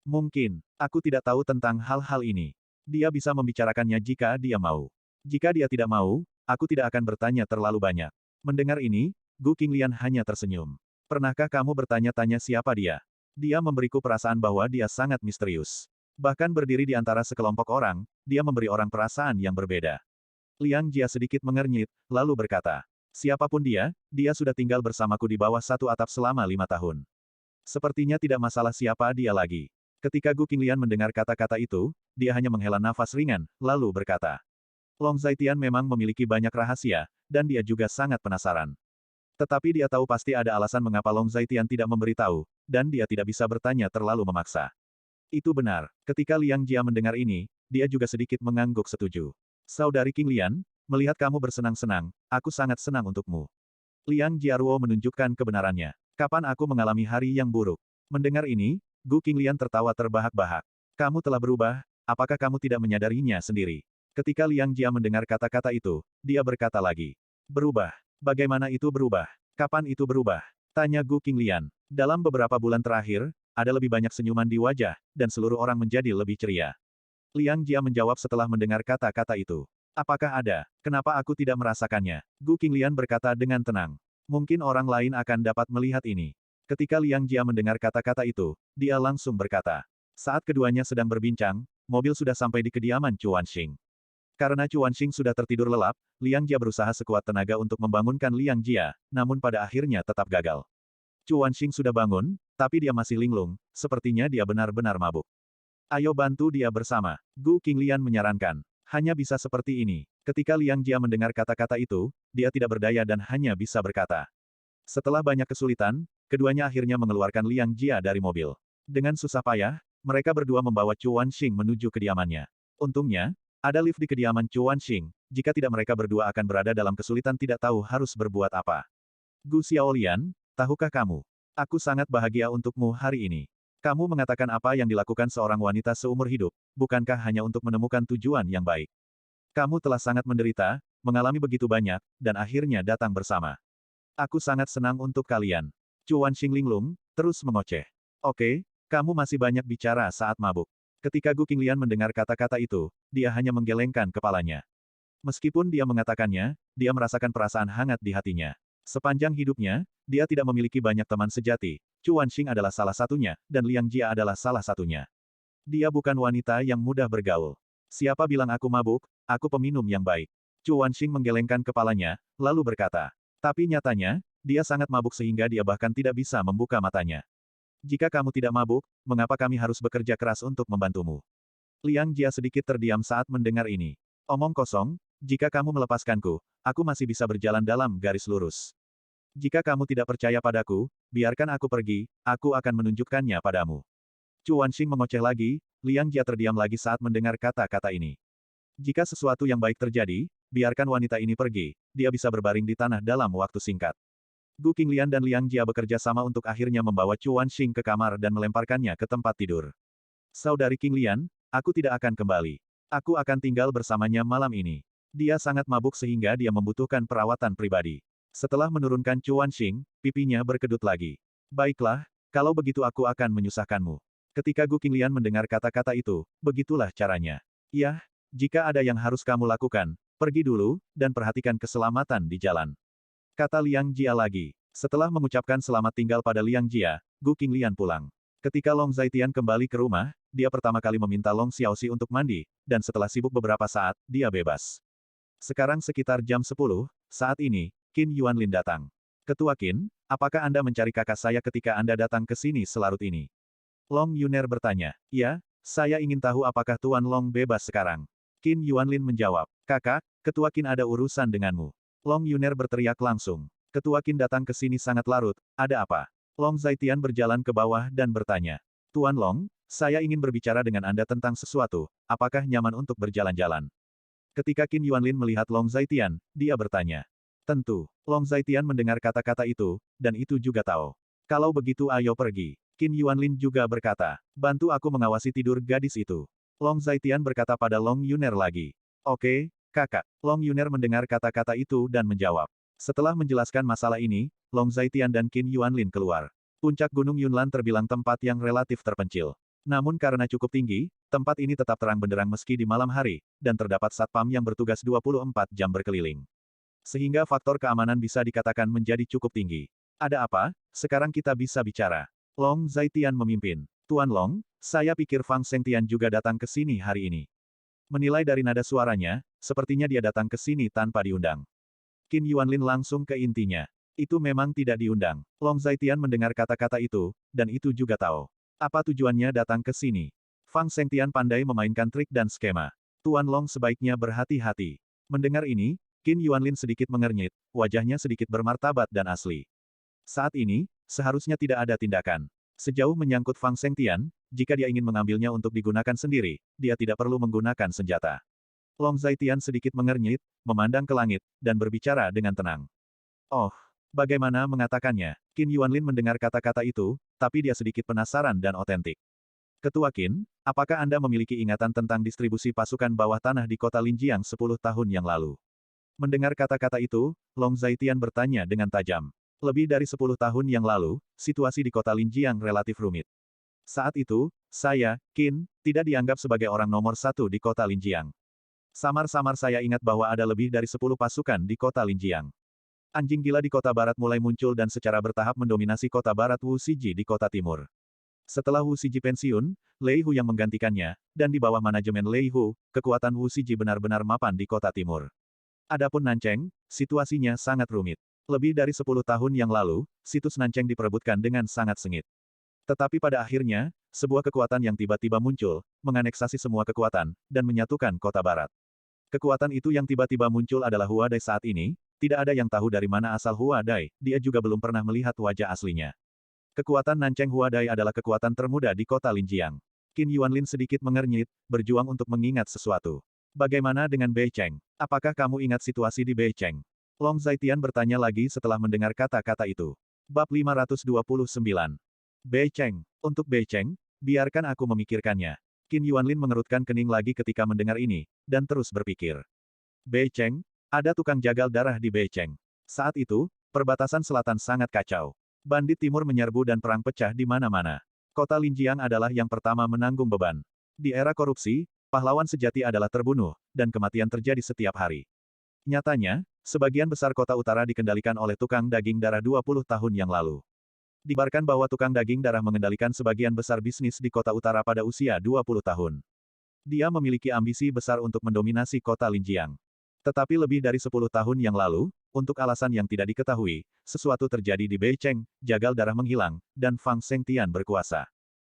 A: Mungkin, aku tidak tahu tentang hal-hal ini. Dia bisa membicarakannya jika dia mau. Jika dia tidak mau, aku tidak akan bertanya terlalu banyak. Mendengar ini, Gu Qinglian hanya tersenyum. Pernahkah kamu bertanya-tanya siapa dia? Dia memberiku perasaan bahwa dia sangat misterius. Bahkan berdiri di antara sekelompok orang, dia memberi orang perasaan yang berbeda. Liang Jia sedikit mengernyit, lalu berkata, siapapun dia sudah tinggal bersamaku di bawah satu atap selama 5 tahun. Sepertinya tidak masalah siapa dia lagi. Ketika Gu Qinglian mendengar kata-kata itu, dia hanya menghela nafas ringan, lalu berkata, Long Zaitian memang memiliki banyak rahasia, dan dia juga sangat penasaran. Tetapi dia tahu pasti ada alasan mengapa Long Zaitian tidak memberitahu, dan dia tidak bisa bertanya terlalu memaksa. Itu benar. Ketika Liang Jia mendengar ini, dia juga sedikit mengangguk setuju. Saudari Qinglian, melihat kamu bersenang-senang, aku sangat senang untukmu. Liang Jiaruo menunjukkan kebenarannya. Kapan aku mengalami hari yang buruk? Mendengar ini, Gu Qinglian tertawa terbahak-bahak. Kamu telah berubah, apakah kamu tidak menyadarinya sendiri? Ketika Liang Jia mendengar kata-kata itu, dia berkata lagi. Berubah. Bagaimana itu berubah? Kapan itu berubah? Tanya Gu Qinglian. Dalam beberapa bulan terakhir, ada lebih banyak senyuman di wajah, dan seluruh orang menjadi lebih ceria. Liang Jia menjawab setelah mendengar kata-kata itu. Apakah ada? Kenapa aku tidak merasakannya? Gu Qinglian berkata dengan tenang. Mungkin orang lain akan dapat melihat ini. Ketika Liang Jia mendengar kata-kata itu, dia langsung berkata. Saat keduanya sedang berbincang, mobil sudah sampai di kediaman Chu Wanxing. Karena Chu Wanxing sudah tertidur lelap, Liang Jia berusaha sekuat tenaga untuk membangunkan Liang Jia, namun pada akhirnya tetap gagal. Chu Wanxing sudah bangun, tapi dia masih linglung, sepertinya dia benar-benar mabuk. Ayo bantu dia bersama. Gu Qinglian menyarankan. Hanya bisa seperti ini. Ketika Liang Jia mendengar kata-kata itu, dia tidak berdaya dan hanya bisa berkata. Setelah banyak kesulitan, keduanya akhirnya mengeluarkan Liang Jia dari mobil. Dengan susah payah, mereka berdua membawa Chu Wanxing menuju kediamannya. Untungnya, ada lift di kediaman Chu Wanxing, jika tidak mereka berdua akan berada dalam kesulitan tidak tahu harus berbuat apa. Gu Xiaolian, tahukah kamu? Aku sangat bahagia untukmu hari ini. Kamu mengatakan apa yang dilakukan seorang wanita seumur hidup, bukankah hanya untuk menemukan tujuan yang baik? Kamu telah sangat menderita, mengalami begitu banyak, dan akhirnya datang bersama. Aku sangat senang untuk kalian. Chu Wanxing linglung, terus mengoceh. Oke, kamu masih banyak bicara saat mabuk. Ketika Gu Qinglian mendengar kata-kata itu, dia hanya menggelengkan kepalanya. Meskipun dia mengatakannya, dia merasakan perasaan hangat di hatinya. Sepanjang hidupnya, dia tidak memiliki banyak teman sejati. Chu Wanxing adalah salah satunya, dan Liang Jia adalah salah satunya. Dia bukan wanita yang mudah bergaul. Siapa bilang aku mabuk, aku peminum yang baik. Chu Wanxing menggelengkan kepalanya, lalu berkata. Tapi nyatanya, dia sangat mabuk sehingga dia bahkan tidak bisa membuka matanya. Jika kamu tidak mabuk, mengapa kami harus bekerja keras untuk membantumu? Liang Jia sedikit terdiam saat mendengar ini. Omong kosong, jika kamu melepaskanku, aku masih bisa berjalan dalam garis lurus. Jika kamu tidak percaya padaku, biarkan aku pergi, aku akan menunjukkannya padamu. Chu Wanxing mengoceh lagi, Liang Jia terdiam lagi saat mendengar kata-kata ini. Jika sesuatu yang baik terjadi, biarkan wanita ini pergi, dia bisa berbaring di tanah dalam waktu singkat. Gu Qinglian dan Liang Jia bekerja sama untuk akhirnya membawa Chu Wanxing ke kamar dan melemparkannya ke tempat tidur. Saudari Qinglian, aku tidak akan kembali. Aku akan tinggal bersamanya malam ini. Dia sangat mabuk sehingga dia membutuhkan perawatan pribadi. Setelah menurunkan Chu Wanxing, pipinya berkedut lagi. Baiklah, kalau begitu aku akan menyusahkanmu. Ketika Gu Qinglian mendengar kata-kata itu, begitulah caranya. Yah, jika ada yang harus kamu lakukan, pergi dulu, dan perhatikan keselamatan di jalan. Kata Liang Jia lagi. Setelah mengucapkan selamat tinggal pada Liang Jia, Gu Qinglian pulang. Ketika Long Zaitian kembali ke rumah, dia pertama kali meminta Long Xiaoxi untuk mandi, dan setelah sibuk beberapa saat, dia bebas. Sekarang sekitar jam 10, saat ini, Qin Yuanlin datang. Ketua Qin, apakah Anda mencari kakak saya ketika Anda datang ke sini selarut ini? Long Yuner bertanya. Ya, saya ingin tahu apakah Tuan Long bebas sekarang. Qin Yuanlin menjawab. Kakak, Ketua Qin ada urusan denganmu. Long Yuner berteriak langsung. Ketua Qin datang ke sini sangat larut, ada apa? Long Zaitian berjalan ke bawah dan bertanya. Tuan Long, saya ingin berbicara dengan Anda tentang sesuatu, apakah nyaman untuk berjalan-jalan? Ketika Qin Yuanlin melihat Long Zaitian, dia bertanya. Tentu, Long Zaitian mendengar kata-kata itu, dan itu juga tahu. Kalau begitu ayo pergi. Qin Yuanlin juga berkata, bantu aku mengawasi tidur gadis itu. Long Zaitian berkata pada Long Yuner lagi. Oke, kakak. Long Yuner mendengar kata-kata itu dan menjawab. Setelah menjelaskan masalah ini, Long Zaitian dan Qin Yuanlin keluar. Puncak Gunung Yunlan terbilang tempat yang relatif terpencil. Namun karena cukup tinggi, tempat ini tetap terang benderang meski di malam hari, dan terdapat satpam yang bertugas 24 jam berkeliling. Sehingga faktor keamanan bisa dikatakan menjadi cukup tinggi. Ada apa? Sekarang kita bisa bicara. Long Zaitian memimpin. Tuan Long, saya pikir Fang Sengtian juga datang ke sini hari ini. Menilai dari nada suaranya, sepertinya dia datang ke sini tanpa diundang. Qin Yuanlin langsung ke intinya. Itu memang tidak diundang. Long Zaitian mendengar kata-kata itu, dan itu juga tahu. Apa tujuannya datang ke sini? Fang Sengtian pandai memainkan trik dan skema. Tuan Long sebaiknya berhati-hati. Mendengar ini, Qin Yuanlin sedikit mengernyit, wajahnya sedikit bermartabat dan asli. Saat ini, seharusnya tidak ada tindakan. Sejauh menyangkut Fang Sengtian, jika dia ingin mengambilnya untuk digunakan sendiri, dia tidak perlu menggunakan senjata. Long Zaitian sedikit mengernyit, memandang ke langit, dan berbicara dengan tenang. Oh, bagaimana mengatakannya? Qin Yuanlin mendengar kata-kata itu, tapi dia sedikit penasaran dan otentik. Ketua Qin, apakah Anda memiliki ingatan tentang distribusi pasukan bawah tanah di kota Linjiang 10 tahun yang lalu? Mendengar kata-kata itu, Long Zaitian bertanya dengan tajam. Lebih dari 10 tahun yang lalu, situasi di kota Linjiang relatif rumit. Saat itu, saya, Qin, tidak dianggap sebagai orang nomor satu di kota Linjiang. Samar-samar saya ingat bahwa ada lebih dari 10 pasukan di kota Linjiang. Anjing gila di kota barat mulai muncul dan secara bertahap mendominasi kota barat Wu Siji di kota timur. Setelah Wu Siji pensiun, Lei Hu yang menggantikannya, dan di bawah manajemen Lei Hu, kekuatan Wu Siji benar-benar mapan di kota timur. Adapun Nancheng, situasinya sangat rumit. Lebih dari 10 tahun yang lalu, situs Nancheng diperebutkan dengan sangat sengit. Tetapi pada akhirnya, sebuah kekuatan yang tiba-tiba muncul, menganeksasi semua kekuatan, dan menyatukan kota barat. Kekuatan itu yang tiba-tiba muncul adalah Huadai saat ini, tidak ada yang tahu dari mana asal Huadai, dia juga belum pernah melihat wajah aslinya. Kekuatan Nancheng Huadai adalah kekuatan termuda di kota Linjiang. Qin Yuanlin sedikit mengernyit, berjuang untuk mengingat sesuatu. Bagaimana dengan Bei Cheng? Apakah kamu ingat situasi di Bei Cheng? Long Zaitian bertanya lagi setelah mendengar kata-kata itu. Bab 529. Bei Cheng. Untuk Bei Cheng, biarkan aku memikirkannya. Qin Yuanlin mengerutkan kening lagi ketika mendengar ini, dan terus berpikir. Bei Cheng, ada tukang jagal darah di Bei Cheng. Saat itu, perbatasan selatan sangat kacau. Bandit timur menyerbu dan perang pecah di mana-mana. Kota Linjiang adalah yang pertama menanggung beban. Di era korupsi, pahlawan sejati adalah terbunuh, dan kematian terjadi setiap hari. Nyatanya, sebagian besar kota utara dikendalikan oleh tukang daging darah 20 tahun yang lalu. Dibarkan bahwa tukang daging darah mengendalikan sebagian besar bisnis di kota utara pada usia 20 tahun. Dia memiliki ambisi besar untuk mendominasi kota Linjiang. Tetapi lebih dari 10 tahun yang lalu, untuk alasan yang tidak diketahui, sesuatu terjadi di Bei Cheng, jagal darah menghilang, dan Fang Sengtian berkuasa.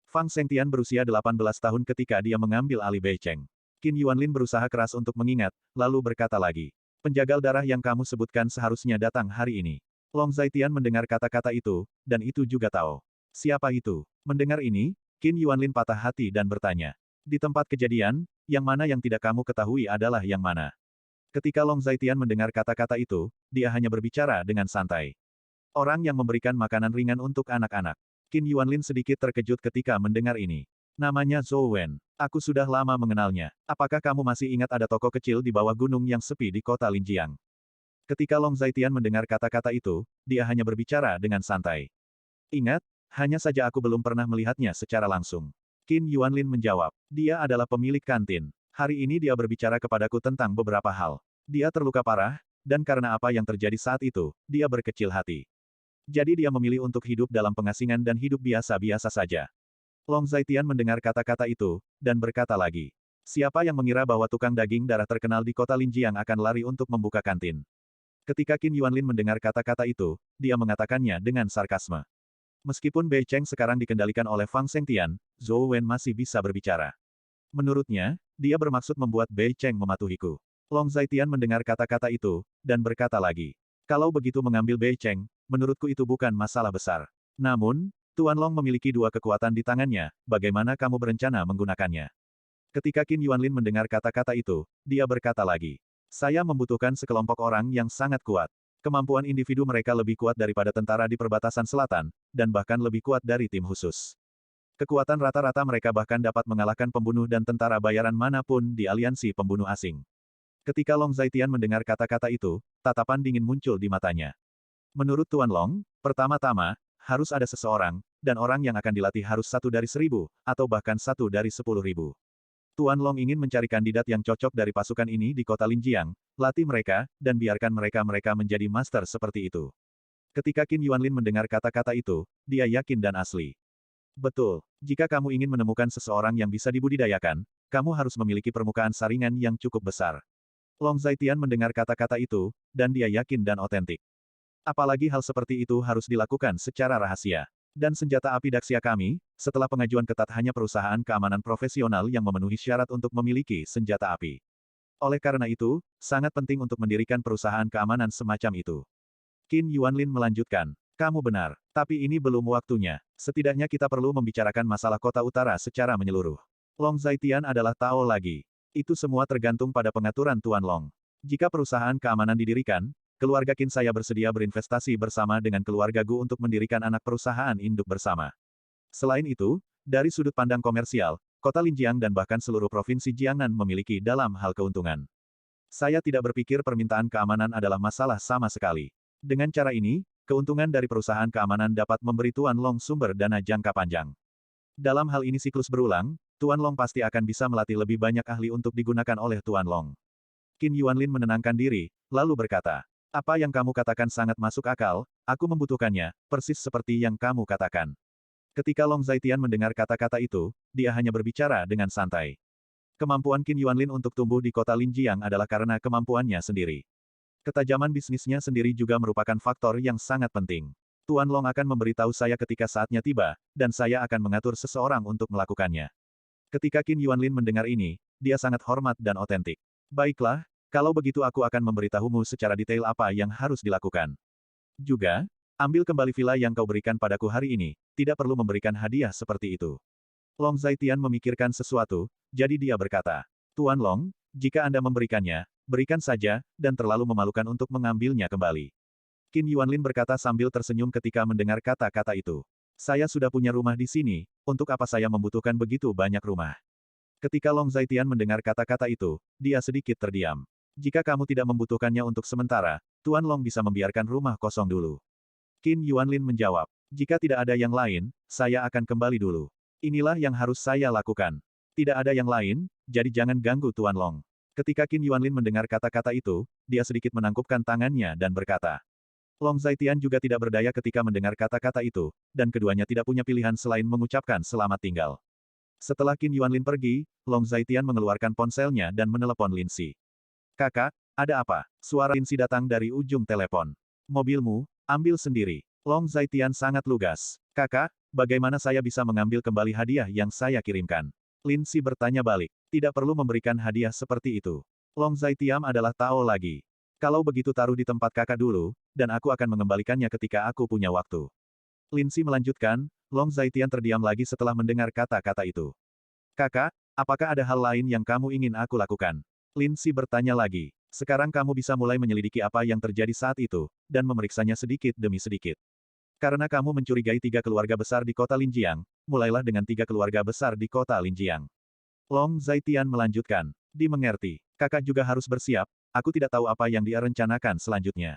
A: Fang Sengtian berusia 18 tahun ketika dia mengambil alih Bei Cheng. Qin Yuanlin berusaha keras untuk mengingat, lalu berkata lagi. Penjagal darah yang kamu sebutkan seharusnya datang hari ini. Long Zaitian mendengar kata-kata itu, dan itu juga tahu. Siapa itu? Mendengar ini, Qin Yuanlin patah hati dan bertanya. Di tempat kejadian, yang mana yang tidak kamu ketahui adalah yang mana? Ketika Long Zaitian mendengar kata-kata itu, dia hanya berbicara dengan santai. Orang yang memberikan makanan ringan untuk anak-anak. Qin Yuanlin sedikit terkejut ketika mendengar ini. Namanya Zhou Wen. Aku sudah lama mengenalnya. Apakah kamu masih ingat ada toko kecil di bawah gunung yang sepi di kota Linjiang? Ketika Long Zaitian mendengar kata-kata itu, dia hanya berbicara dengan santai. Ingat, hanya saja aku belum pernah melihatnya secara langsung. Qin Yuanlin menjawab. Dia adalah pemilik kantin. Hari ini dia berbicara kepadaku tentang beberapa hal. Dia terluka parah, dan karena apa yang terjadi saat itu, dia berkecil hati. Jadi dia memilih untuk hidup dalam pengasingan dan hidup biasa-biasa saja. Long Zaitian mendengar kata-kata itu, dan berkata lagi. Siapa yang mengira bahwa tukang daging darah terkenal di kota Linjiang akan lari untuk membuka kantin? Ketika Qin Yuanlin mendengar kata-kata itu, dia mengatakannya dengan sarkasme. Meskipun Bei Cheng sekarang dikendalikan oleh Fang Sengtian, Zhou Wen masih bisa berbicara. Menurutnya, dia bermaksud membuat Bei Cheng mematuhiku. Long Zaitian mendengar kata-kata itu, dan berkata lagi. Kalau begitu mengambil Bei Cheng, menurutku itu bukan masalah besar. Namun, Tuan Long memiliki dua kekuatan di tangannya, bagaimana kamu berencana menggunakannya? Ketika Qin Yuanlin mendengar kata-kata itu, dia berkata lagi. Saya membutuhkan sekelompok orang yang sangat kuat. Kemampuan individu mereka lebih kuat daripada tentara di perbatasan selatan, dan bahkan lebih kuat dari tim khusus. Kekuatan rata-rata mereka bahkan dapat mengalahkan pembunuh dan tentara bayaran manapun di aliansi pembunuh asing. Ketika Long Zaitian mendengar kata-kata itu, tatapan dingin muncul di matanya. Menurut Tuan Long, pertama-tama, harus ada seseorang, dan orang yang akan dilatih harus 1 dari 1000, atau bahkan 1 dari 10.000. Tuan Long ingin mencari kandidat yang cocok dari pasukan ini di kota Linjiang, latih mereka, dan biarkan mereka menjadi master seperti itu. Ketika Qin Yuanlin mendengar kata-kata itu, dia yakin dan asli. Betul, jika kamu ingin menemukan seseorang yang bisa dibudidayakan, kamu harus memiliki permukaan saringan yang cukup besar. Long Zaitian mendengar kata-kata itu, dan dia yakin dan otentik. Apalagi hal seperti itu harus dilakukan secara rahasia. Dan senjata api Daxia kami, setelah pengajuan ketat hanya perusahaan keamanan profesional yang memenuhi syarat untuk memiliki senjata api. Oleh karena itu, sangat penting untuk mendirikan perusahaan keamanan semacam itu. Qin Yuanlin melanjutkan. Kamu benar, tapi ini belum waktunya. Setidaknya kita perlu membicarakan masalah kota utara secara menyeluruh. Long Zaitian adalah Tao lagi. Itu semua tergantung pada pengaturan Tuan Long. Jika perusahaan keamanan didirikan, keluarga Qin saya bersedia berinvestasi bersama dengan keluarga Gu untuk mendirikan anak perusahaan induk bersama. Selain itu, dari sudut pandang komersial, kota Linjiang dan bahkan seluruh provinsi Jiangnan memiliki dalam hal keuntungan. Saya tidak berpikir permintaan keamanan adalah masalah sama sekali. Dengan cara ini, keuntungan dari perusahaan keamanan dapat memberi Tuan Long sumber dana jangka panjang. Dalam hal ini siklus berulang, Tuan Long pasti akan bisa melatih lebih banyak ahli untuk digunakan oleh Tuan Long. Qin Yuanlin menenangkan diri, lalu berkata, apa yang kamu katakan sangat masuk akal, aku membutuhkannya, persis seperti yang kamu katakan. Ketika Long Zaitian mendengar kata-kata itu, dia hanya berbicara dengan santai. Kemampuan Qin Yuanlin untuk tumbuh di kota Linjiang adalah karena kemampuannya sendiri. Ketajaman bisnisnya sendiri juga merupakan faktor yang sangat penting. Tuan Long akan memberitahu saya ketika saatnya tiba, dan saya akan mengatur seseorang untuk melakukannya. Ketika Qin Yuanlin mendengar ini, dia sangat hormat dan otentik. Baiklah, kalau begitu aku akan memberitahumu secara detail apa yang harus dilakukan. Juga, ambil kembali villa yang kau berikan padaku hari ini, tidak perlu memberikan hadiah seperti itu. Long Zaitian memikirkan sesuatu, jadi dia berkata, Tuan Long, jika Anda memberikannya, berikan saja, dan terlalu memalukan untuk mengambilnya kembali. Qin Yuanlin berkata sambil tersenyum ketika mendengar kata-kata itu. Saya sudah punya rumah di sini, untuk apa saya membutuhkan begitu banyak rumah? Ketika Long Zaitian mendengar kata-kata itu, dia sedikit terdiam. Jika kamu tidak membutuhkannya untuk sementara, Tuan Long bisa membiarkan rumah kosong dulu. Qin Yuanlin menjawab, jika tidak ada yang lain, saya akan kembali dulu. Inilah yang harus saya lakukan. Tidak ada yang lain, jadi jangan ganggu Tuan Long. Ketika Qin Yuanlin mendengar kata-kata itu, dia sedikit menangkupkan tangannya dan berkata. Long Zaitian juga tidak berdaya ketika mendengar kata-kata itu, dan keduanya tidak punya pilihan selain mengucapkan selamat tinggal. Setelah Qin Yuanlin pergi, Long Zaitian mengeluarkan ponselnya dan menelepon Lin Si. Kakak, ada apa? Suara Lin Si datang dari ujung telepon. Mobilmu, ambil sendiri. Long Zaitian sangat lugas. Kakak, bagaimana saya bisa mengambil kembali hadiah yang saya kirimkan? Lin Si bertanya balik. Tidak perlu memberikan hadiah seperti itu. Long Zaitian adalah Tao lagi. Kalau begitu taruh di tempat kakak dulu, dan aku akan mengembalikannya ketika aku punya waktu. Lin Si melanjutkan, Long Zaitian terdiam lagi setelah mendengar kata-kata itu. Kakak, apakah ada hal lain yang kamu ingin aku lakukan? Lin Si bertanya lagi. Sekarang kamu bisa mulai menyelidiki apa yang terjadi saat itu, dan memeriksanya sedikit demi sedikit. Karena kamu mencurigai 3 keluarga besar di kota Linjiang, mulailah dengan 3 keluarga besar di kota Linjiang. Long Zaitian melanjutkan. Dimengerti. Kakak juga harus bersiap, aku tidak tahu apa yang dia rencanakan selanjutnya.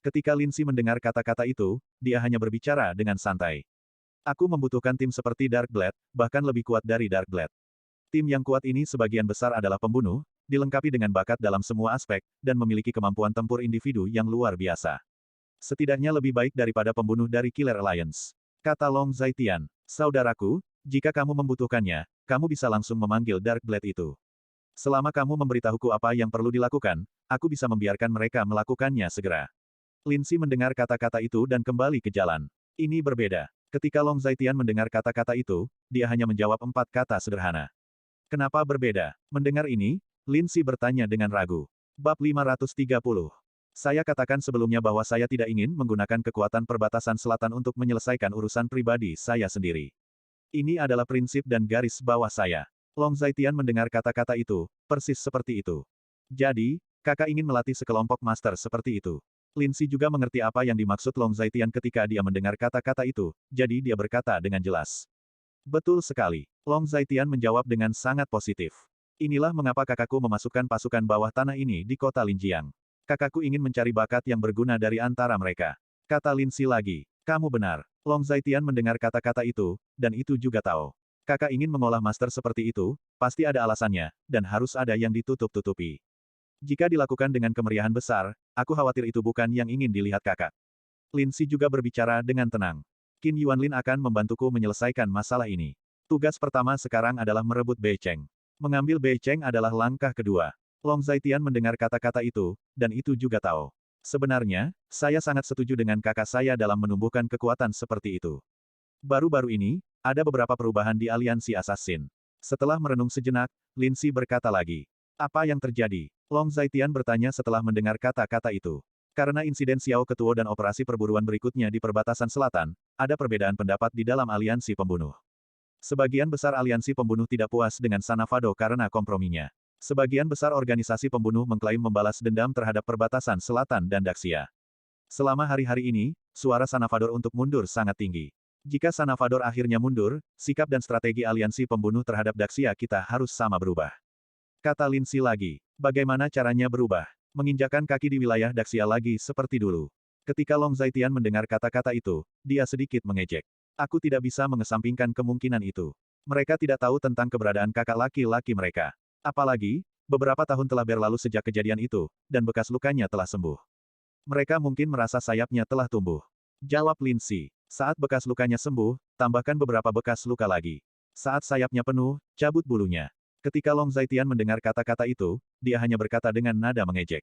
A: Ketika Lin Si mendengar kata-kata itu, dia hanya berbicara dengan santai. Aku membutuhkan tim seperti Darkblade, bahkan lebih kuat dari Darkblade. Tim yang kuat ini sebagian besar adalah pembunuh, dilengkapi dengan bakat dalam semua aspek, dan memiliki kemampuan tempur individu yang luar biasa. Setidaknya lebih baik daripada pembunuh dari Killer Alliance. Kata Long Zaitian, saudaraku, jika kamu membutuhkannya, kamu bisa langsung memanggil Darkblade itu. Selama kamu memberitahuku apa yang perlu dilakukan, aku bisa membiarkan mereka melakukannya segera. Lin Si mendengar kata-kata itu dan kembali ke jalan. Ini berbeda. Ketika Long Zaitian mendengar kata-kata itu, dia hanya menjawab 4 kata sederhana. Kenapa berbeda? Mendengar ini, Lin Si bertanya dengan ragu. Bab 530. Saya katakan sebelumnya bahwa saya tidak ingin menggunakan kekuatan perbatasan selatan untuk menyelesaikan urusan pribadi saya sendiri. Ini adalah prinsip dan garis bawah saya. Long Zaitian mendengar kata-kata itu, persis seperti itu. Jadi, kakak ingin melatih sekelompok master seperti itu. Lin Si juga mengerti apa yang dimaksud Long Zaitian ketika dia mendengar kata-kata itu, jadi dia berkata dengan jelas. Betul sekali. Long Zaitian menjawab dengan sangat positif. Inilah mengapa kakakku memasukkan pasukan bawah tanah ini di kota Linjiang. Kakakku ingin mencari bakat yang berguna dari antara mereka. Kata Lin Si lagi. Kamu benar. Long Zaitian mendengar kata-kata itu, dan itu juga tahu. Kakak ingin mengolah master seperti itu, pasti ada alasannya, dan harus ada yang ditutup-tutupi. Jika dilakukan dengan kemeriahan besar, aku khawatir itu bukan yang ingin dilihat kakak. Lin Si juga berbicara dengan tenang. Qin Yuanlin akan membantuku menyelesaikan masalah ini. Tugas pertama sekarang adalah merebut Bei Cheng. Mengambil Bei Cheng adalah langkah kedua. Long Zaitian mendengar kata-kata itu, dan itu juga tahu. Sebenarnya, saya sangat setuju dengan kakak saya dalam menumbuhkan kekuatan seperti itu. Baru-baru ini, ada beberapa perubahan di aliansi assassin. Setelah merenung sejenak, Lin Si berkata lagi. Apa yang terjadi? Long Zaitian bertanya setelah mendengar kata-kata itu. Karena insiden Xiao Ketuo dan operasi perburuan berikutnya di perbatasan selatan, ada perbedaan pendapat di dalam aliansi pembunuh. Sebagian besar aliansi pembunuh tidak puas dengan Sanavado karena komprominya. Sebagian besar organisasi pembunuh mengklaim membalas dendam terhadap perbatasan selatan dan Daxia. Selama hari-hari ini, suara Sanavador untuk mundur sangat tinggi. Jika Sanavador akhirnya mundur, sikap dan strategi aliansi pembunuh terhadap Daxia kita harus sama berubah. Kata Lin Si lagi. Bagaimana caranya berubah? Menginjakan kaki di wilayah Daxia lagi seperti dulu. Ketika Long Zaitian mendengar kata-kata itu, dia sedikit mengejek. Aku tidak bisa mengesampingkan kemungkinan itu. Mereka tidak tahu tentang keberadaan kakak laki-laki mereka. Apalagi, beberapa tahun telah berlalu sejak kejadian itu, dan bekas lukanya telah sembuh. Mereka mungkin merasa sayapnya telah tumbuh. Jawab Lin Si. Saat bekas lukanya sembuh, tambahkan beberapa bekas luka lagi. Saat sayapnya penuh, cabut bulunya. Ketika Long Zaitian mendengar kata-kata itu, dia hanya berkata dengan nada mengejek.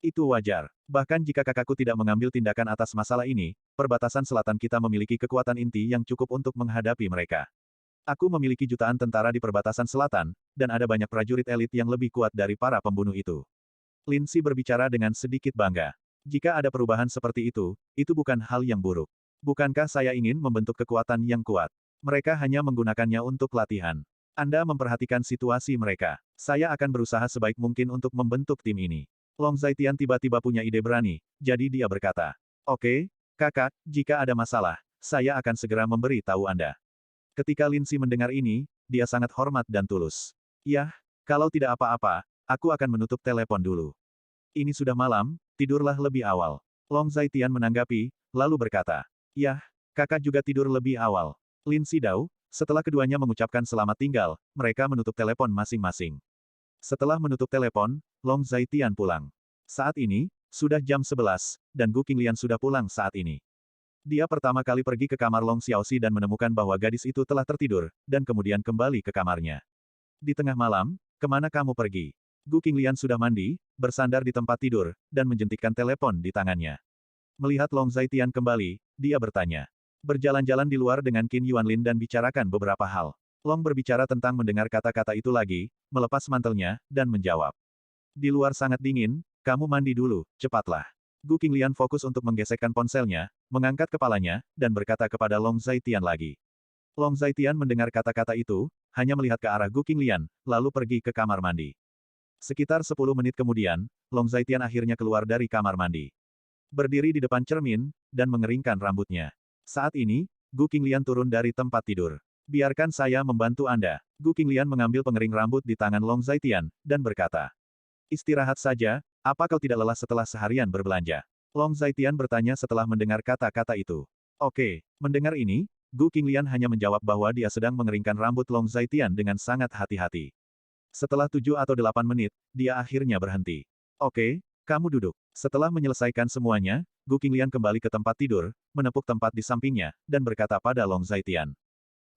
A: Itu wajar. Bahkan jika kakakku tidak mengambil tindakan atas masalah ini, perbatasan selatan kita memiliki kekuatan inti yang cukup untuk menghadapi mereka. Aku memiliki jutaan tentara di perbatasan selatan, dan ada banyak prajurit elit yang lebih kuat dari para pembunuh itu. Lin Si berbicara dengan sedikit bangga. Jika ada perubahan seperti itu bukan hal yang buruk. Bukankah saya ingin membentuk kekuatan yang kuat? Mereka hanya menggunakannya untuk latihan. Anda memperhatikan situasi mereka. Saya akan berusaha sebaik mungkin untuk membentuk tim ini. Long Zaitian tiba-tiba punya ide berani, jadi dia berkata, "Oke, kakak, jika ada masalah, saya akan segera memberi tahu Anda." Ketika Lin Si mendengar ini, dia sangat hormat dan tulus. Yah, kalau tidak apa-apa, aku akan menutup telepon dulu. Ini sudah malam, tidurlah lebih awal. Long Zaitian menanggapi, lalu berkata, Yah, kakak juga tidur lebih awal. Lin Si Dao, setelah keduanya mengucapkan selamat tinggal, mereka menutup telepon masing-masing. Setelah menutup telepon, Long Zaitian pulang. Saat ini, sudah jam 11, dan Gu Qinglian sudah pulang saat ini. Dia pertama kali pergi ke kamar Long Xiaoxi dan menemukan bahwa gadis itu telah tertidur, dan kemudian kembali ke kamarnya. Di tengah malam, kemana kamu pergi? Gu Qinglian sudah mandi, bersandar di tempat tidur, dan menjentikkan telepon di tangannya. Melihat Long Zaitian kembali, dia bertanya. Berjalan-jalan di luar dengan Qin Yuanlin dan bicarakan beberapa hal. Long berbicara tentang mendengar kata-kata itu lagi, melepas mantelnya, dan menjawab. Di luar sangat dingin, kamu mandi dulu, cepatlah. Gu Qinglian fokus untuk menggesekkan ponselnya, mengangkat kepalanya, dan berkata kepada Long Zaitian lagi. Long Zaitian mendengar kata-kata itu, hanya melihat ke arah Gu Qinglian, lalu pergi ke kamar mandi. Sekitar 10 menit kemudian, Long Zaitian akhirnya keluar dari kamar mandi. Berdiri di depan cermin, dan mengeringkan rambutnya. Saat ini, Gu Qinglian turun dari tempat tidur. Biarkan saya membantu Anda. Gu Qinglian mengambil pengering rambut di tangan Long Zaitian, dan berkata. Istirahat saja, apa kau tidak lelah setelah seharian berbelanja? Long Zaitian bertanya setelah mendengar kata-kata itu. Oke, mendengar ini, Gu Qinglian hanya menjawab bahwa dia sedang mengeringkan rambut Long Zaitian dengan sangat hati-hati. Setelah 7 atau 8 menit, dia akhirnya berhenti. Oke, kamu duduk. Setelah menyelesaikan semuanya, Gu Qinglian kembali ke tempat tidur, menepuk tempat di sampingnya, dan berkata pada Long Zaitian.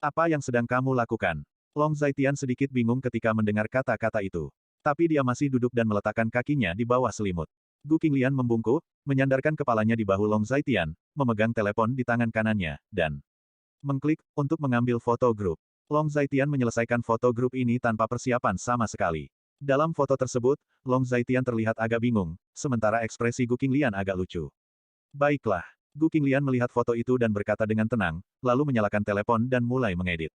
A: Apa yang sedang kamu lakukan? Long Zaitian sedikit bingung ketika mendengar kata-kata itu. Tapi dia masih duduk dan meletakkan kakinya di bawah selimut. Gu Qinglian membungkuk, menyandarkan kepalanya di bahu Long Zaitian, memegang telepon di tangan kanannya, dan mengklik untuk mengambil foto grup. Long Zaitian menyelesaikan foto grup ini tanpa persiapan sama sekali. Dalam foto tersebut, Long Zaitian terlihat agak bingung, sementara ekspresi Gu Qinglian agak lucu. Baiklah, Gu Qinglian melihat foto itu dan berkata dengan tenang, lalu menyalakan telepon dan mulai mengedit.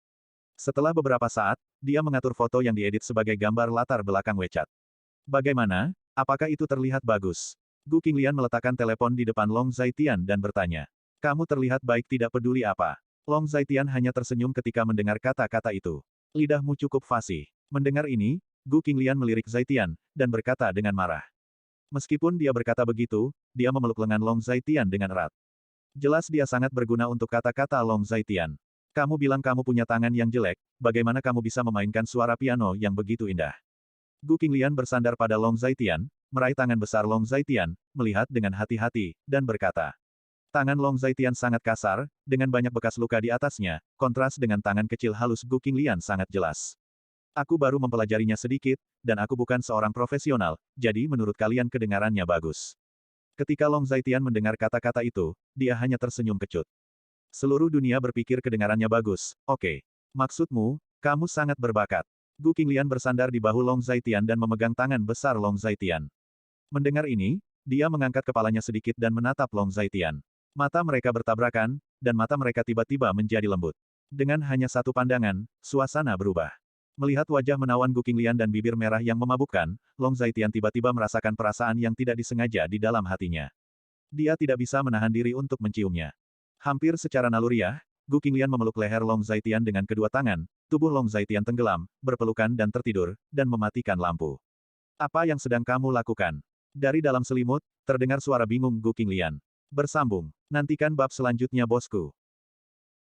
A: Setelah beberapa saat, Dia mengatur foto yang diedit sebagai gambar latar belakang WeChat. Bagaimana? Apakah itu terlihat bagus? Gu Qinglian meletakkan telepon di depan Long Zaitian dan bertanya. Kamu terlihat baik tidak peduli apa. Long Zaitian hanya tersenyum ketika mendengar kata-kata itu. Lidahmu cukup fasih. Mendengar ini, Gu Qinglian melirik Zaitian, dan berkata dengan marah. Meskipun dia berkata begitu, dia memeluk lengan Long Zaitian dengan erat. Jelas dia sangat berguna untuk kata-kata Long Zaitian. Kamu bilang kamu punya tangan yang jelek, bagaimana kamu bisa memainkan suara piano yang begitu indah? Gu Qinglian bersandar pada Long Zaitian, meraih tangan besar Long Zaitian, melihat dengan hati-hati, dan berkata. Tangan Long Zaitian sangat kasar, dengan banyak bekas luka di atasnya, kontras dengan tangan kecil halus Gu Qinglian sangat jelas. Aku baru mempelajarinya sedikit, dan aku bukan seorang profesional, jadi menurut kalian kedengarannya bagus. Ketika Long Zaitian mendengar kata-kata itu, dia hanya tersenyum kecut. Seluruh dunia berpikir kedengarannya bagus, oke. Maksudmu, kamu sangat berbakat. Gu Qinglian bersandar di bahu Long Zaitian dan memegang tangan besar Long Zaitian. Mendengar ini, dia mengangkat kepalanya sedikit dan menatap Long Zaitian. Mata mereka bertabrakan, dan mata mereka tiba-tiba menjadi lembut. Dengan hanya satu pandangan, suasana berubah. Melihat wajah menawan Gu Qinglian dan bibir merah yang memabukkan, Long Zaitian tiba-tiba merasakan perasaan yang tidak disengaja di dalam hatinya. Dia tidak bisa menahan diri untuk menciumnya. Hampir secara naluriah, Gu Qinglian memeluk leher Long Zaitian dengan kedua tangan, tubuh Long Zaitian tenggelam, berpelukan dan tertidur, dan mematikan lampu. Apa yang sedang kamu lakukan? Dari dalam selimut, terdengar suara bingung Gu Qinglian. Bersambung. Nantikan bab selanjutnya bosku.